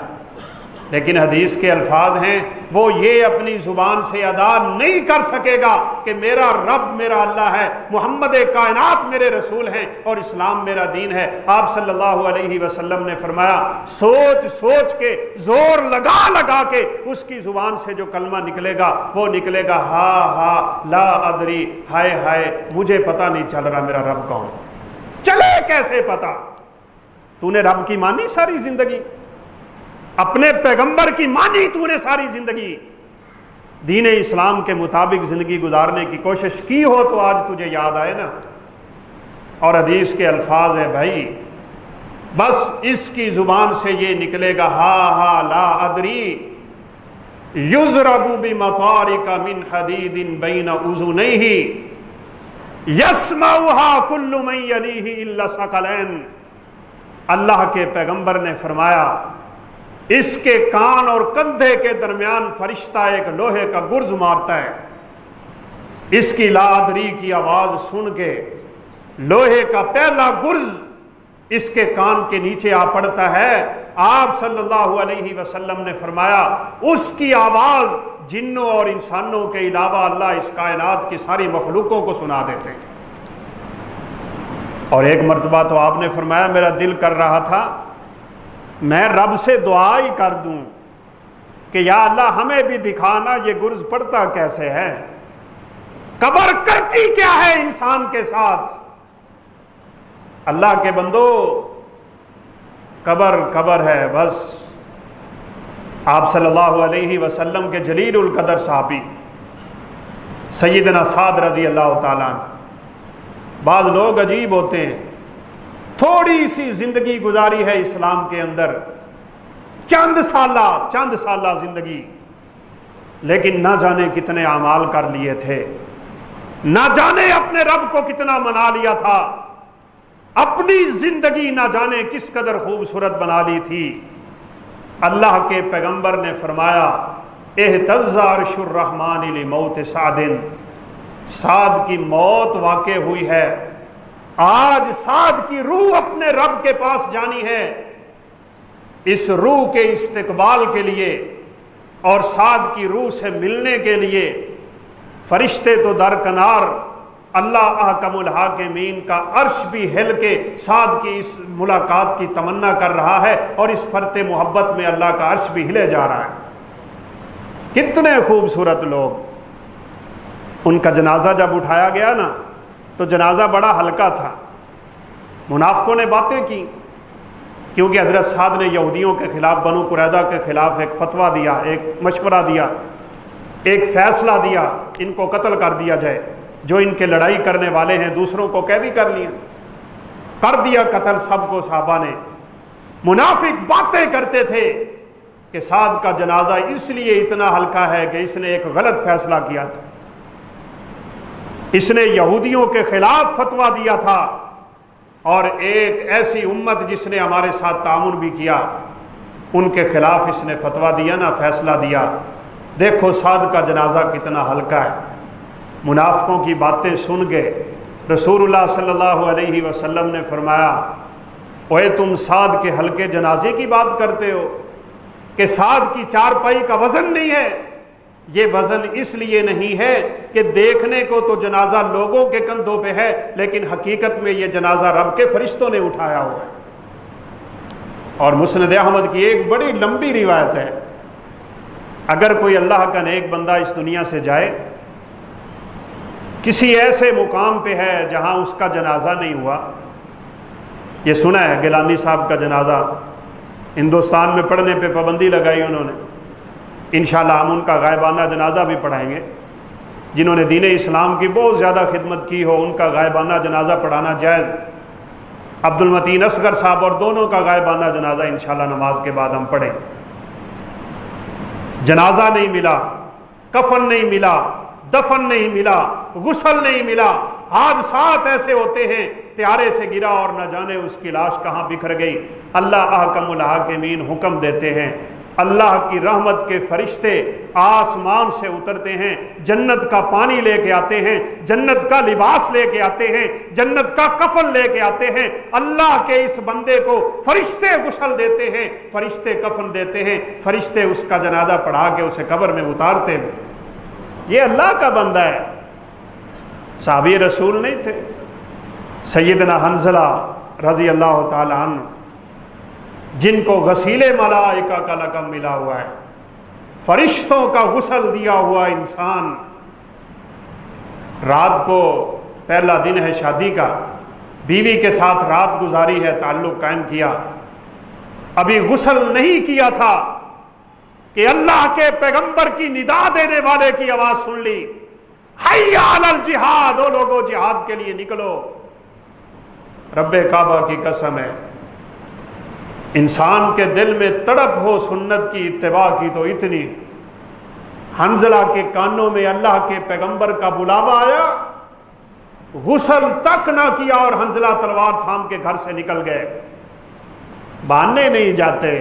لیکن حدیث کے الفاظ ہیں وہ یہ اپنی زبان سے ادا نہیں کر سکے گا کہ میرا رب میرا اللہ ہے، محمد کائنات میرے رسول ہیں اور اسلام میرا دین ہے۔ آپ صلی اللہ علیہ وسلم نے فرمایا سوچ سوچ کے، زور لگا لگا کے اس کی زبان سے جو کلمہ نکلے گا وہ نکلے گا ہا ہا لا ادری، ہائے ہائے مجھے پتہ نہیں چل رہا میرا رب کون۔ چلے کیسے پتہ؟ تو نے رب کی مانی ساری زندگی، اپنے پیغمبر کی مانی تو نے ساری زندگی، دین اسلام کے مطابق زندگی گزارنے کی کوشش کی ہو تو آج تجھے یاد آئے نا۔ اور حدیث کے الفاظ ہیں بھائی بس اس کی زبان سے یہ نکلے گا ہا ہا لا ادری یضرب بمطارق من حدید بین اذنیہ یسمعها کل من یلیہ الا ثقلین۔ اللہ کے پیغمبر نے فرمایا اس کے کان اور کندھے کے درمیان فرشتہ ایک لوہے کا گرز مارتا ہے، اس کی لا ادری کی آواز سن کے لوہے کا پہلا گرز اس کے کان کے نیچے آ پڑتا ہے۔ آپ صلی اللہ علیہ وسلم نے فرمایا اس کی آواز جنوں اور انسانوں کے علاوہ اللہ اس کائنات کی ساری مخلوقوں کو سنا دیتے ہیں۔ اور ایک مرتبہ تو آپ نے فرمایا میرا دل کر رہا تھا میں رب سے دعا ہی کر دوں کہ یا اللہ ہمیں بھی دکھانا یہ گرز پڑتا کیسے ہے، قبر کرتی کیا ہے انسان کے ساتھ۔ اللہ کے بندو قبر قبر ہے بس۔ آپ صلی اللہ علیہ وسلم کے جلیل القدر صحابی سیدنا سعد رضی اللہ تعالیٰ عنہ، بعض لوگ عجیب ہوتے ہیں، تھوڑی سی زندگی گزاری ہے اسلام کے اندر، چند سالہ زندگی، لیکن نہ جانے کتنے اعمال کر لیے تھے، نہ جانے اپنے رب کو کتنا منا لیا تھا، اپنی زندگی نہ جانے کس قدر خوبصورت بنا لی تھی۔ اللہ کے پیغمبر نے فرمایا اہتز عرش الرحمن لموت سعد، سعد کی موت واقع ہوئی ہے، آج سعد کی روح اپنے رب کے پاس جانی ہے۔ اس روح کے استقبال کے لیے اور سعد کی روح سے ملنے کے لیے فرشتے تو درکنار، اللہ احکم الحاکمین کا عرش بھی ہل کے سعد کی اس ملاقات کی تمنا کر رہا ہے، اور اس فرط محبت میں اللہ کا عرش بھی ہلے جا رہا ہے۔ کتنے خوبصورت لوگ، ان کا جنازہ جب اٹھایا گیا نا تو جنازہ بڑا ہلکا تھا، منافقوں نے باتیں کی، کیونکہ حضرت سعد نے یہودیوں کے خلاف، بنو قریظہ کے خلاف ایک فتویٰ دیا، ایک مشورہ دیا، ایک فیصلہ دیا ان کو قتل کر دیا جائے، جو ان کے لڑائی کرنے والے ہیں دوسروں کو قیدی کر لیا، کر دیا قتل سب کو صحابہ نے۔ منافق باتیں کرتے تھے کہ سعد کا جنازہ اس لیے اتنا ہلکا ہے کہ اس نے ایک غلط فیصلہ کیا تھا، اس نے یہودیوں کے خلاف فتویٰ دیا تھا، اور ایک ایسی امت جس نے ہمارے ساتھ تعاون بھی کیا ان کے خلاف اس نے فتویٰ دیا نا، فیصلہ دیا۔ دیکھو سعد کا جنازہ کتنا ہلکا ہے۔ منافقوں کی باتیں سن گئے، رسول اللہ صلی اللہ علیہ وسلم نے فرمایا اوے تم سعد کے ہلکے جنازے کی بات کرتے ہو کہ سعد کی چارپائی کا وزن نہیں ہے؟ یہ وزن اس لیے نہیں ہے کہ دیکھنے کو تو جنازہ لوگوں کے کندھوں پہ ہے، لیکن حقیقت میں یہ جنازہ رب کے فرشتوں نے اٹھایا ہوا ہے۔ اور مسند احمد کی ایک بڑی لمبی روایت ہے، اگر کوئی اللہ کا نیک بندہ اس دنیا سے جائے، کسی ایسے مقام پہ ہے جہاں اس کا جنازہ نہیں ہوا، یہ سنا ہے گیلانی صاحب کا جنازہ ہندوستان میں پڑھنے پہ پابندی لگائی انہوں نے، انشاءاللہ ہم ان کا غائبانہ جنازہ بھی پڑھائیں گے۔ جنہوں نے دین اسلام کی بہت زیادہ خدمت کی ہو ان کا غائبانہ جنازہ پڑھانا جائز۔ عبد المتین اصغر صاحب اور دونوں کا غائبانہ جنازہ انشاءاللہ نماز کے بعد ہم پڑھیں۔ جنازہ نہیں ملا، کفن نہیں ملا، دفن نہیں ملا، غسل نہیں ملا، حادثات ایسے ہوتے ہیں طیارے سے گرا اور نہ جانے اس کی لاش کہاں بکھر گئی۔ اللہ احکم الحاکمین حکم دیتے ہیں اللہ کی رحمت کے فرشتے آسمان سے اترتے ہیں، جنت کا پانی لے کے آتے ہیں، جنت کا لباس لے کے آتے ہیں، جنت کا کفن لے کے آتے ہیں، اللہ کے اس بندے کو فرشتے غسل دیتے ہیں، فرشتے کفن دیتے ہیں، فرشتے اس کا جنازہ پڑھا کے اسے قبر میں اتارتے ہیں۔ یہ اللہ کا بندہ ہے، صحابی رسول نہیں تھے۔ سیدنا حنظلہ رضی اللہ تعالی عنہ، جن کو غسیل ملائکہ کا لقب ملا ہوا ہے، فرشتوں کا غسل دیا ہوا انسان، رات کو پہلا دن ہے شادی کا، بیوی کے ساتھ رات گزاری ہے، تعلق قائم کیا، ابھی غسل نہیں کیا تھا کہ اللہ کے پیغمبر کی ندا دینے والے کی آواز سن لی، حی علی الجہاد، او لوگو جہاد کے لیے نکلو۔ رب کعبہ کی قسم ہے، انسان کے دل میں تڑپ ہو سنت کی اتباع کی تو اتنی، حنظلہ کے کانوں میں اللہ کے پیغمبر کا بلاوا آیا، غسل تک نہ کیا اور حنظلہ تلوار تھام کے گھر سے نکل گئے۔ بہانے نہیں جاتے،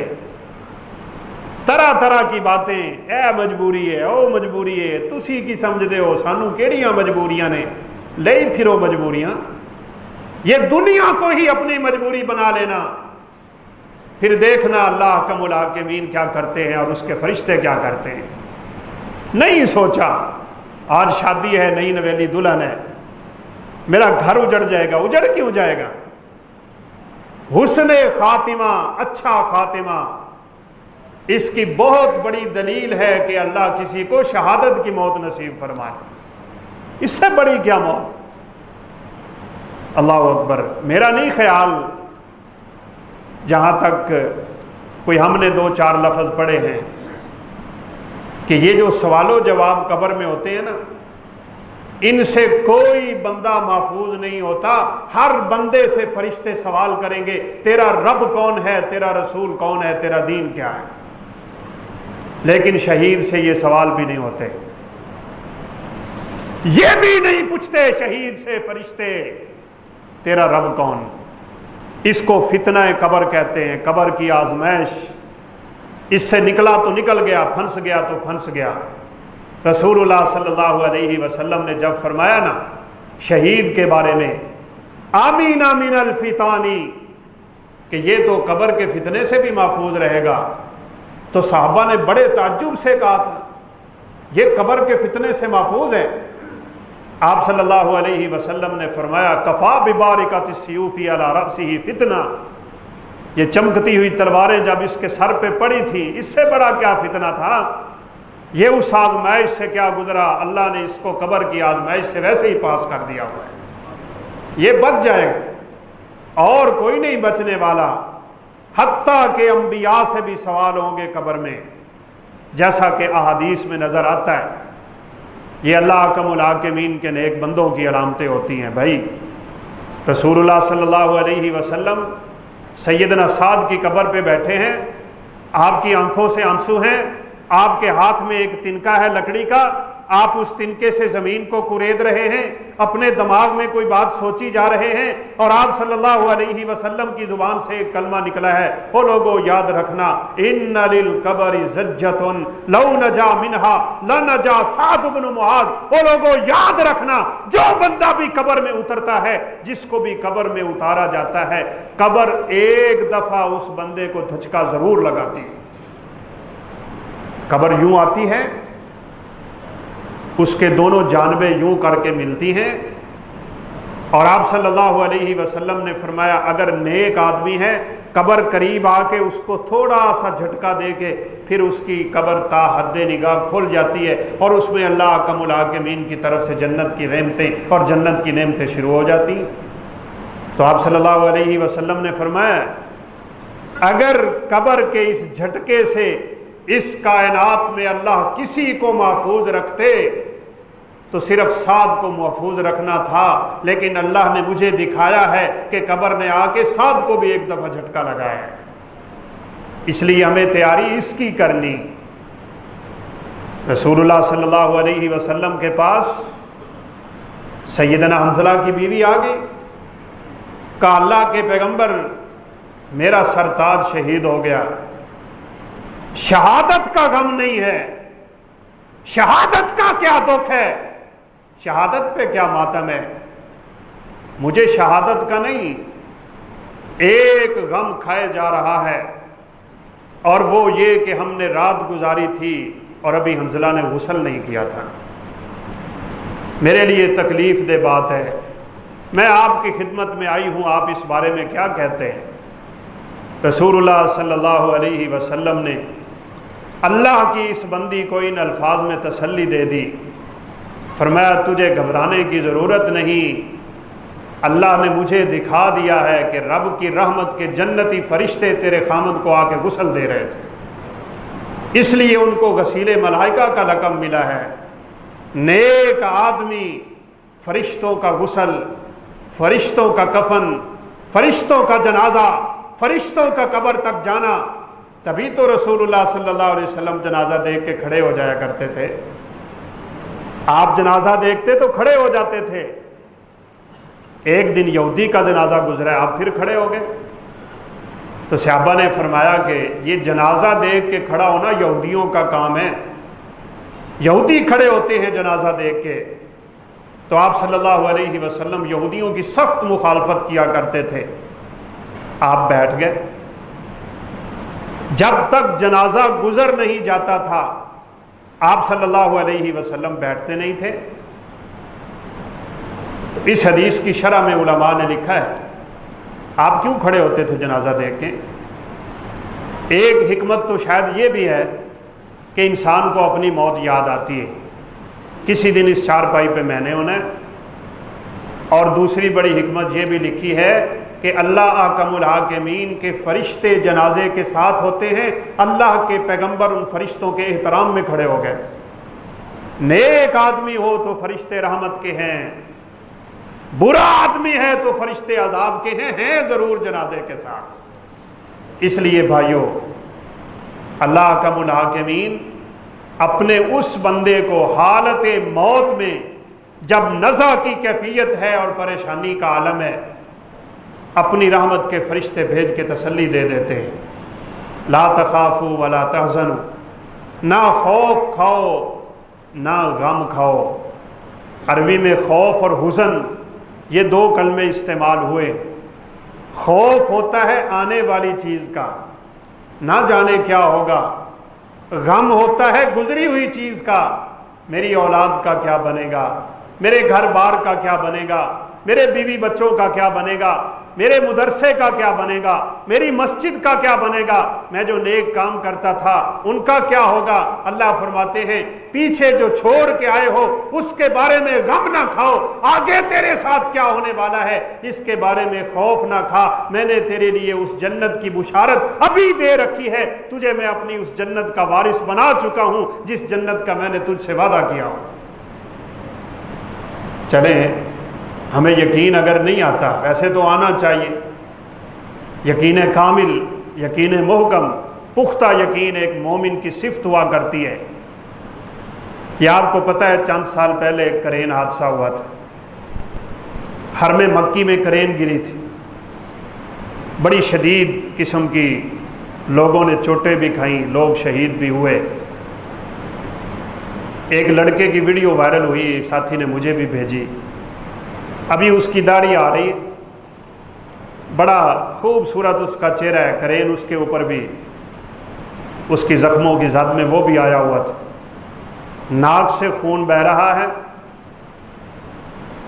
طرح طرح کی باتیں، اے مجبوری ہے، او مجبوری ہے، تسی کی سمجھ دے ہو، سانو کیڑیاں مجبوریاں نے، لے پھرو مجبوریاں، یہ دنیا کو ہی اپنی مجبوری بنا لینا، پھر دیکھنا اللہ کا الحاکمین کیا کرتے ہیں اور اس کے فرشتے کیا کرتے ہیں۔ نہیں سوچا آج شادی ہے، نئی نویلی دلہن ہے، میرا گھر اجڑ جائے گا، اجڑ کیوں جائے گا؟ حسن خاتمہ، اچھا خاتمہ، اس کی بہت بڑی دلیل ہے کہ اللہ کسی کو شہادت کی موت نصیب فرمائے، اس سے بڑی کیا موت؟ اللہ اکبر۔ میرا نہیں خیال، جہاں تک کوئی ہم نے دو چار لفظ پڑھے ہیں، کہ یہ جو سوال و جواب قبر میں ہوتے ہیں نا، ان سے کوئی بندہ محفوظ نہیں ہوتا۔ ہر بندے سے فرشتے سوال کریں گے، تیرا رب کون ہے، تیرا رسول کون ہے، تیرا دین کیا ہے، لیکن شہید سے یہ سوال بھی نہیں ہوتے، یہ بھی نہیں پوچھتے شہید سے فرشتے تیرا رب کون۔ اس کو فتنہ قبر کہتے ہیں، قبر کی آزمائش، اس سے نکلا تو نکل گیا، پھنس گیا تو پھنس گیا۔ رسول اللہ صلی اللہ علیہ وسلم نے جب فرمایا نا شہید کے بارے میں، آمین من الفتانی، کہ یہ تو قبر کے فتنے سے بھی محفوظ رہے گا، تو صحابہ نے بڑے تعجب سے کہا تھا یہ قبر کے فتنے سے محفوظ ہے؟ آپ صلی اللہ علیہ وسلم نے فرمایا کفا ببارکۃ السیوف علی رأسہ فتنہ، یہ چمکتی ہوئی تلواریں جب اس کے سر پہ پڑی تھیں، اس سے بڑا کیا فتنہ تھا؟ یہ اس آزمائش سے کیا گزرا، اللہ نے اس کو قبر کی آزمائش سے ویسے ہی پاس کر دیا ہوا ہے، یہ بچ جائے گا اور کوئی نہیں بچنے والا۔ حتیٰ کہ انبیاء سے بھی سوال ہوں گے قبر میں، جیسا کہ احادیث میں نظر آتا ہے۔ یہ اللہ احکم الحاکمین کے نیک بندوں کی علامتیں ہوتی ہیں۔ بھائی رسول اللہ صلی اللہ علیہ وسلم سیدنا سعد کی قبر پہ بیٹھے ہیں، آپ کی آنکھوں سے آنسو ہیں، آپ کے ہاتھ میں ایک تنکا ہے لکڑی کا، آپ اس تنکے سے زمین کو کورید رہے ہیں، اپنے دماغ میں کوئی بات سوچی جا رہے ہیں، اور آپ صلی اللہ علیہ وسلم کی زبان سے ایک کلمہ نکلا ہے، او لوگو یاد رکھنا، ان للقبر زجۃ لو نجا منها لنجا سعد بن معاذ، او لوگو یاد رکھنا، جو بندہ بھی قبر میں اترتا ہے، جس کو بھی قبر میں اتارا جاتا ہے، قبر ایک دفعہ اس بندے کو دھچکا ضرور لگاتی ہے۔ قبر یوں آتی ہے، اس کے دونوں جانبیں یوں کر کے ملتی ہیں، اور آپ صلی اللہ علیہ وسلم نے فرمایا اگر نیک آدمی ہے، قبر قریب آ کے اس کو تھوڑا سا جھٹکا دے کے پھر اس کی قبر تا حد نگاہ کھل جاتی ہے، اور اس میں اللہ احکم الحاکمین کی طرف سے جنت کی رحمتیں اور جنت کی نعمتیں شروع ہو جاتی ہیں۔ تو آپ صلی اللہ علیہ وسلم نے فرمایا اگر قبر کے اس جھٹکے سے اس کائنات میں اللہ کسی کو محفوظ رکھتے تو صرف سعد کو محفوظ رکھنا تھا، لیکن اللہ نے مجھے دکھایا ہے کہ قبر نے آ کے سعد کو بھی ایک دفعہ جھٹکا لگایا ہے، اس لیے ہمیں تیاری اس کی کرنی۔ رسول اللہ صلی اللہ علیہ وسلم کے پاس سیدنا حنظلہ کی بیوی آ گئی، کہا اللہ کے پیغمبر میرا سرتاج شہید ہو گیا، شہادت کا غم نہیں ہے، شہادت کا کیا دکھ ہے، شہادت پہ کیا ماتم ہے، مجھے شہادت کا نہیں، ایک غم کھائے جا رہا ہے، اور وہ یہ کہ ہم نے رات گزاری تھی اور ابھی حنظلہ نے غسل نہیں کیا تھا۔ میرے لیے تکلیف دہ بات ہے، میں آپ کی خدمت میں آئی ہوں، آپ اس بارے میں کیا کہتے ہیں؟ رسول اللہ صلی اللہ علیہ وسلم نے اللہ کی اس بندی کو ان الفاظ میں تسلی دے دی، فرمایا تجھے گھبرانے کی ضرورت نہیں، اللہ نے مجھے دکھا دیا ہے کہ رب کی رحمت کے جنتی فرشتے تیرے خامد کو آ کے غسل دے رہے تھے، اس لیے ان کو غسیل ملائکہ کا لقب ملا ہے۔ نیک آدمی، فرشتوں کا غسل، فرشتوں کا کفن، فرشتوں کا جنازہ، فرشتوں کا قبر تک جانا، تبھی تو رسول اللہ صلی اللہ علیہ وسلم جنازہ دیکھ کے کھڑے ہو جایا کرتے تھے۔ آپ جنازہ دیکھتے تو کھڑے ہو جاتے تھے، ایک دن یہودی کا جنازہ گزرا، آپ پھر کھڑے ہو گئے، تو صحابہ نے فرمایا کہ یہ جنازہ دیکھ کے کھڑا ہونا یہودیوں کا کام ہے، یہودی کھڑے ہوتے ہیں جنازہ دیکھ کے، تو آپ صلی اللہ علیہ وسلم یہودیوں کی سخت مخالفت کیا کرتے تھے۔ آپ بیٹھ گئے، جب تک جنازہ گزر نہیں جاتا تھا آپ صلی اللہ علیہ وسلم بیٹھتے نہیں تھے۔ اس حدیث کی شرح میں علماء نے لکھا ہے آپ کیوں کھڑے ہوتے تھے جنازہ دیکھ کے؟ ایک حکمت تو شاید یہ بھی ہے کہ انسان کو اپنی موت یاد آتی ہے، کسی دن اس چارپائی پہ میں نے ہونا ہے، اور دوسری بڑی حکمت یہ بھی لکھی ہے کہ اللہ احکم الحاکمین کے فرشتے جنازے کے ساتھ ہوتے ہیں، اللہ کے پیغمبر ان فرشتوں کے احترام میں کھڑے ہو گئے تھے۔ نیک آدمی ہو تو فرشتے رحمت کے ہیں، برا آدمی ہے تو فرشتے عذاب کے ہیں ضرور جنازے کے ساتھ۔ اس لیے بھائیو، اللہ احکم الحاکمین اپنے اس بندے کو حالت موت میں جب نزع کی کیفیت ہے اور پریشانی کا عالم ہے، اپنی رحمت کے فرشتے بھیج کے تسلی دے دیتے ہیں، لا تخافوا ولا تحزنوا، نہ خوف کھاؤ نہ غم کھاؤ۔ عربی میں خوف اور حزن یہ دو کلمے استعمال ہوئے۔ خوف ہوتا ہے آنے والی چیز کا، نہ جانے کیا ہوگا، غم ہوتا ہے گزری ہوئی چیز کا، میری اولاد کا کیا بنے گا، میرے گھر بار کا کیا بنے گا، میرے بیوی بچوں کا کیا بنے گا، میرے مدرسے کا کیا بنے گا، میری مسجد کا کیا بنے گا، میں جو نیک کام کرتا تھا ان کا کیا ہوگا۔ اللہ فرماتے ہیں پیچھے جو چھوڑ کے آئے ہو اس کے بارے میں غم نہ کھاؤ، آگے تیرے ساتھ کیا ہونے والا ہے اس کے بارے میں خوف نہ کھا، میں نے تیرے لیے اس جنت کی بشارت ابھی دے رکھی ہے، تجھے میں اپنی اس جنت کا وارث بنا چکا ہوں جس جنت کا میں نے تجھ سے وعدہ کیا ہو۔ چلیں، ہمیں یقین اگر نہیں آتا، ویسے تو آنا چاہیے، یقین کامل، یقین محکم، پختہ یقین ایک مومن کی صفت ہوا کرتی ہے۔ یہ آپ کو پتہ ہے چند سال پہلے ایک کرین حادثہ ہوا تھا، حرم مکی میں کرین گری تھی، بڑی شدید قسم کی، لوگوں نے چوٹیں بھی کھائیں، لوگ شہید بھی ہوئے۔ ایک لڑکے کی ویڈیو وائرل ہوئی، ساتھی نے مجھے بھی بھیجی، ابھی اس کی داڑھی آ رہی ہے، بڑا خوبصورت اس کا چہرہ ہے، کرین اس کے اوپر بھی اس کی زخموں کی زد میں وہ بھی آیا ہوا تھا، ناک سے خون بہہ رہا ہے،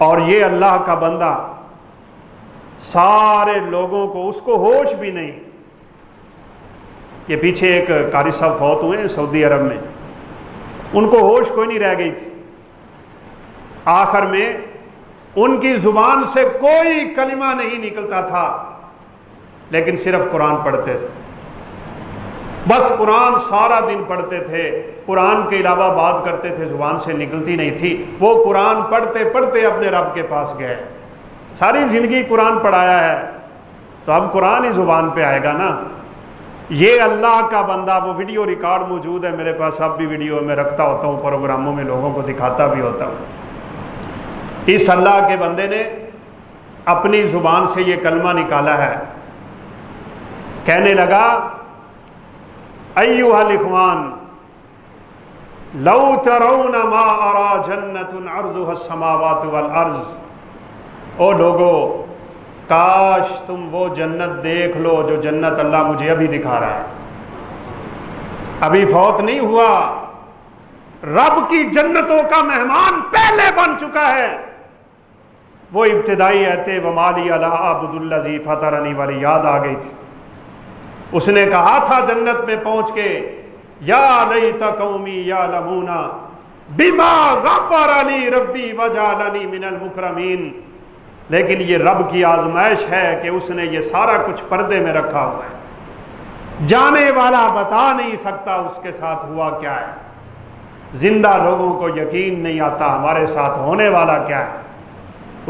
اور یہ اللہ کا بندہ سارے لوگوں کو، اس کو ہوش بھی نہیں۔ یہ پیچھے ایک قاری صاحب فوت ہوئے ہیں سعودی عرب میں، ان کو ہوش کوئی نہیں رہ گئی تھی، آخر میں ان کی زبان سے کوئی کلمہ نہیں نکلتا تھا، لیکن صرف قرآن پڑھتے تھے، بس قرآن سارا دن پڑھتے تھے، قرآن کے علاوہ بات کرتے تھے، زبان سے نکلتی نہیں تھی۔ وہ قرآن پڑھتے پڑھتے اپنے رب کے پاس گئے، ساری زندگی قرآن پڑھایا ہے تو اب قرآن ہی زبان پہ آئے گا نا۔ یہ اللہ کا بندہ، وہ ویڈیو ریکارڈ موجود ہے میرے پاس، اب بھی ویڈیو میں رکھتا ہوتا ہوں، پروگراموں میں لوگوں کو دکھاتا بھی ہوتا ہوں۔ اس اللہ کے بندے نے اپنی زبان سے یہ کلمہ نکالا ہے، کہنے لگا ایھا الاخوان لو ترون ما ارا جنت عرضها السماوات والارض، او لوگو کاش تم وہ جنت دیکھ لو جو جنت اللہ مجھے ابھی دکھا رہا ہے، ابھی فوت نہیں ہوا، رب کی جنتوں کا مہمان پہلے بن چکا ہے۔ وہ ابتدائی ایتے وما لی الا اعبد الذی فطرنی والی یاد آ گئی تھی۔ اس نے کہا تھا جنت میں پہنچ کے یا لیت قومی یعلمون بما غفر لی ربی وجعلنی من المکرمین، لیکن یہ رب کی آزمائش ہے کہ اس نے یہ سارا کچھ پردے میں رکھا ہوا ہے، جانے والا بتا نہیں سکتا اس کے ساتھ ہوا کیا ہے، زندہ لوگوں کو یقین نہیں آتا ہمارے ساتھ ہونے والا کیا ہے۔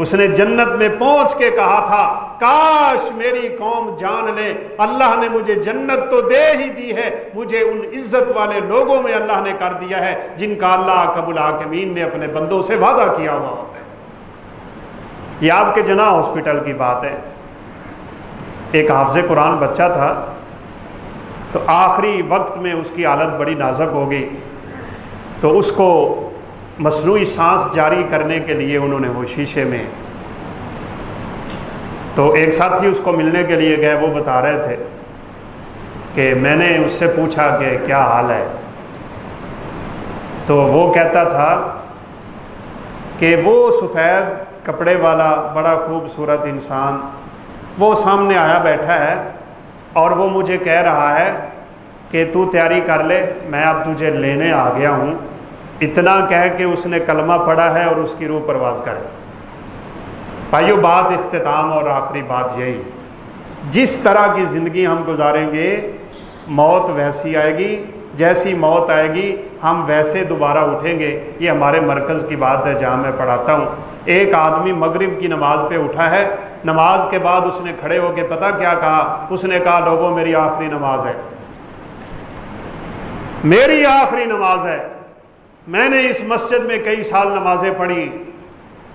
اس نے جنت میں پہنچ کے کہا تھا کاش میری قوم جان لے، اللہ نے مجھے جنت تو دے ہی دی ہے، مجھے ان عزت والے لوگوں میں اللہ نے کر دیا ہے جن کا اللہ رب العالمین نے اپنے بندوں سے وعدہ کیا ہوا ہوتا ہے۔ یہ آپ کے جناح ہاسپٹل کی بات ہے۔ ایک حافظ قرآن بچہ تھا، تو آخری وقت میں اس کی حالت بڑی نازک ہو گئی، تو اس کو مصنوعی سانس جاری کرنے کے لیے انہوں نے وہ شیشے میں، تو ایک ساتھی اس کو ملنے کے لیے گئے، وہ بتا رہے تھے کہ میں نے اس سے پوچھا کہ کیا حال ہے، تو وہ کہتا تھا کہ وہ سفید کپڑے والا بڑا خوبصورت انسان وہ سامنے آیا بیٹھا ہے اور وہ مجھے کہہ رہا ہے کہ تو تیاری کر لے، میں اب تجھے لینے آ گیا ہوں، اتنا کہہ کے اس نے کلمہ پڑھا ہے اور اس کی روح پرواز کر گئی۔ بھائیو، بات اختتام اور آخری بات یہی، جس طرح کی زندگی ہم گزاریں گے موت ویسی آئے گی، جیسی موت آئے گی ہم ویسے دوبارہ اٹھیں گے۔ یہ ہمارے مرکز کی بات ہے جہاں میں پڑھاتا ہوں۔ ایک آدمی مغرب کی نماز پہ اٹھا ہے، نماز کے بعد اس نے کھڑے ہو کے پتہ کیا کہا؟ اس نے کہا لوگوں میری آخری نماز ہے، میری آخری نماز ہے، میں نے اس مسجد میں کئی سال نمازیں پڑھی،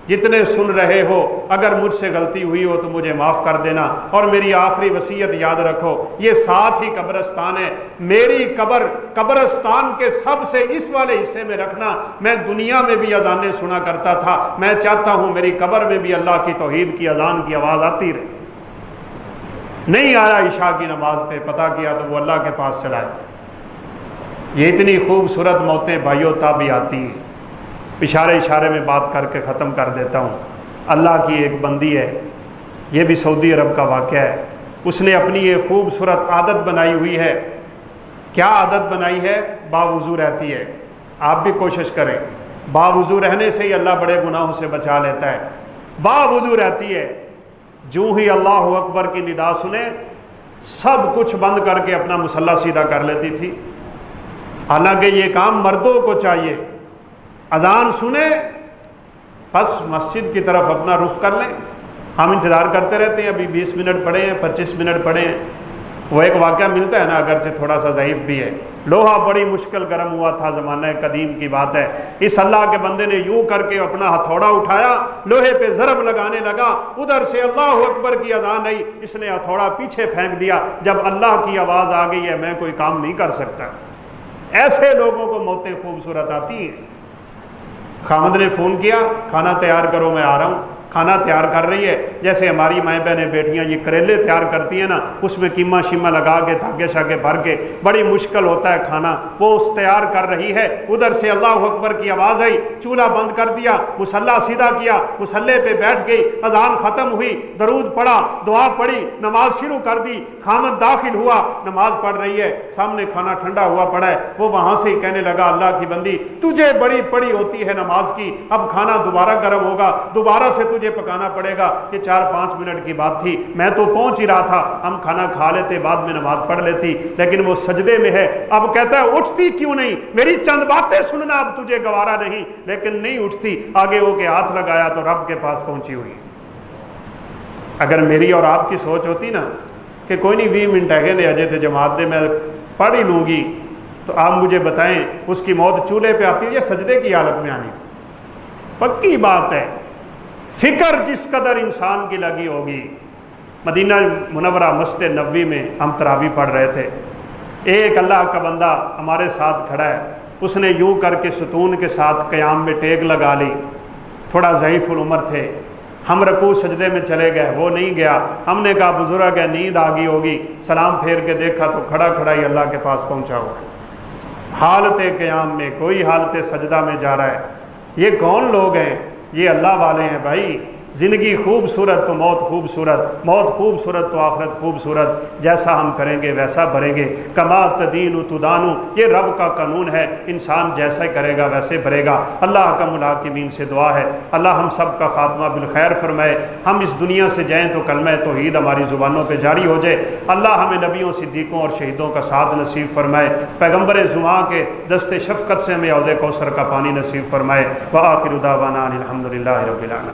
جتنے سن رہے ہو اگر مجھ سے غلطی ہوئی ہو تو مجھے معاف کر دینا، اور میری آخری وصیت یاد رکھو، یہ ساتھ ہی قبرستان ہے، میری قبر قبرستان کے سب سے اس والے حصے میں رکھنا۔ میں دنیا میں بھی اذانیں سنا کرتا تھا، میں چاہتا ہوں میری قبر میں بھی اللہ کی توحید کی اذان کی آواز آتی رہے۔ نہیں آیا عشاء کی نماز پہ، پتہ کیا تو وہ اللہ کے پاس چلا ہے۔ یہ اتنی خوبصورت موتیں بھائیوں تب بھی آتی ہیں۔ اشارے میں بات کر کے ختم کر دیتا ہوں۔ اللہ کی ایک بندی ہے، یہ بھی سعودی عرب کا واقعہ ہے، اس نے اپنی ایک خوبصورت عادت بنائی ہوئی ہے۔ کیا عادت بنائی ہے؟ باوضو رہتی ہے۔ آپ بھی کوشش کریں، باوضو رہنے سے ہی اللہ بڑے گناہوں سے بچا لیتا ہے۔ باوضو رہتی ہے، جو ہی اللہ اکبر کی ندا سنے سب کچھ بند کر کے اپنا مصلی سیدھا کر لیتی تھی۔ حالانکہ یہ کام مردوں کو چاہیے، اذان سنے بس مسجد کی طرف اپنا رخ کر لیں۔ ہم انتظار کرتے رہتے ہیں، ابھی 20 منٹ پڑے ہیں، 25 منٹ پڑے ہیں۔ وہ ایک واقعہ ملتا ہے نا، اگرچہ تھوڑا سا ضعیف بھی ہے، لوہا بڑی مشکل گرم ہوا تھا، زمانہ قدیم کی بات ہے۔ اس اللہ کے بندے نے یوں کر کے اپنا ہتھوڑا اٹھایا، لوہے پہ ضرب لگانے لگا، ادھر سے اللہ اکبر کی اذان آئی، اس نے ہتھوڑا پیچھے پھینک دیا۔ جب اللہ کی آواز آ گئی ہے میں کوئی کام نہیں کر سکتا۔ ایسے لوگوں کو موتیں خوبصورت آتی ہیں۔ خامد نے فون کیا، کھانا تیار کرو، میں آ رہا ہوں۔ کھانا تیار کر رہی ہے، جیسے ہماری مائیں بہنیں بیٹیاں یہ کریلے تیار کرتی ہیں نا، اس میں قیمہ شیمہ لگا کے دھاگے شاگے بھر کے بڑی مشکل ہوتا ہے کھانا، وہ اس تیار کر رہی ہے۔ ادھر سے اللہ اکبر کی آواز آئی، چولہا بند کر دیا، مصلی سیدھا کیا، مصلی پہ بیٹھ گئی، اذان ختم ہوئی، درود پڑھا، دعا پڑھی، نماز شروع کر دی۔ خامد داخل ہوا، نماز پڑھ رہی ہے، سامنے کھانا ٹھنڈا ہوا پڑا ہے، وہ وہاں سے ہی کہنے لگا اللہ کی بندی تجھے بڑی پڑی ہوتی ہے نماز کی، اب کھانا دوبارہ گرم ہوگا، دوبارہ سے تجھے پکانا پڑے گا۔ یہ 4-5 منٹ کی بات تھی، میں تو پہنچ ہی رہا تھا، ہم کھانا کھا لیتے بعد میں نماز پڑھ لیتی، لیکن وہ سجدے میں ہے۔ اب کہتا ہے اٹھتی کیوں نہیں؟ میری چند باتیں سننا اب تجھے گوارا نہیں، لیکن نہیں اٹھتی۔ آگے ہو کے ہاتھ لگایا تو رب کے پاس پہنچی ہوئی۔ اگر میری اور آپ کی سوچ ہوتی نا کہ کوئی نہیں 20 منٹ ہے لے اجے تھے جماعت دے، میں پڑھ ہی لوں گی، تو آپ مجھے بتائیں اس کی موت چولہے پہ آتی یا سجدے کی حالت میں آنی تھی؟ پکی بات ہے، فکر جس قدر انسان کی لگی ہوگی۔ مدینہ منورہ مسجد نبوی میں ہم تراویح پڑھ رہے تھے، ایک اللہ کا بندہ ہمارے ساتھ کھڑا ہے، اس نے یوں کر کے ستون کے ساتھ قیام میں ٹیک لگا لی، تھوڑا ضعیف العمر تھے، ہم رکوع سجدے میں چلے گئے، وہ نہیں گیا، ہم نے کہا بزرگ ہے نیند آ گئی ہوگی، سلام پھیر کے دیکھا تو کھڑا کھڑا ہی اللہ کے پاس پہنچا ہوا ہے، حالت قیام میں، کوئی حالت سجدہ میں جا رہا ہے۔ یہ کون لوگ ہیں؟ یہ اللہ والے ہیں بھائی۔ زندگی خوبصورت تو موت خوبصورت، موت خوبصورت تو آخرت خوبصورت، جیسا ہم کریں گے ویسا بھریں گے، کما تدین تدانو، یہ رب کا قانون ہے، انسان جیسا کرے گا ویسے بھرے گا۔ اللہ کا ملاقمین سے دعا ہے اللہ ہم سب کا خاتمہ بالخیر فرمائے، ہم اس دنیا سے جائیں تو کلمہ توحید ہماری زبانوں پہ جاری ہو جائے، اللہ ہمیں نبیوں صدیقوں اور شہیدوں کا ساتھ نصیب فرمائے، پیغمبر زماں کے دست شفقت سے ہمیں حوض کوثر کا پانی نصیب فرمائے۔ وآخر دعوانا الحمدللہ رب العالمین۔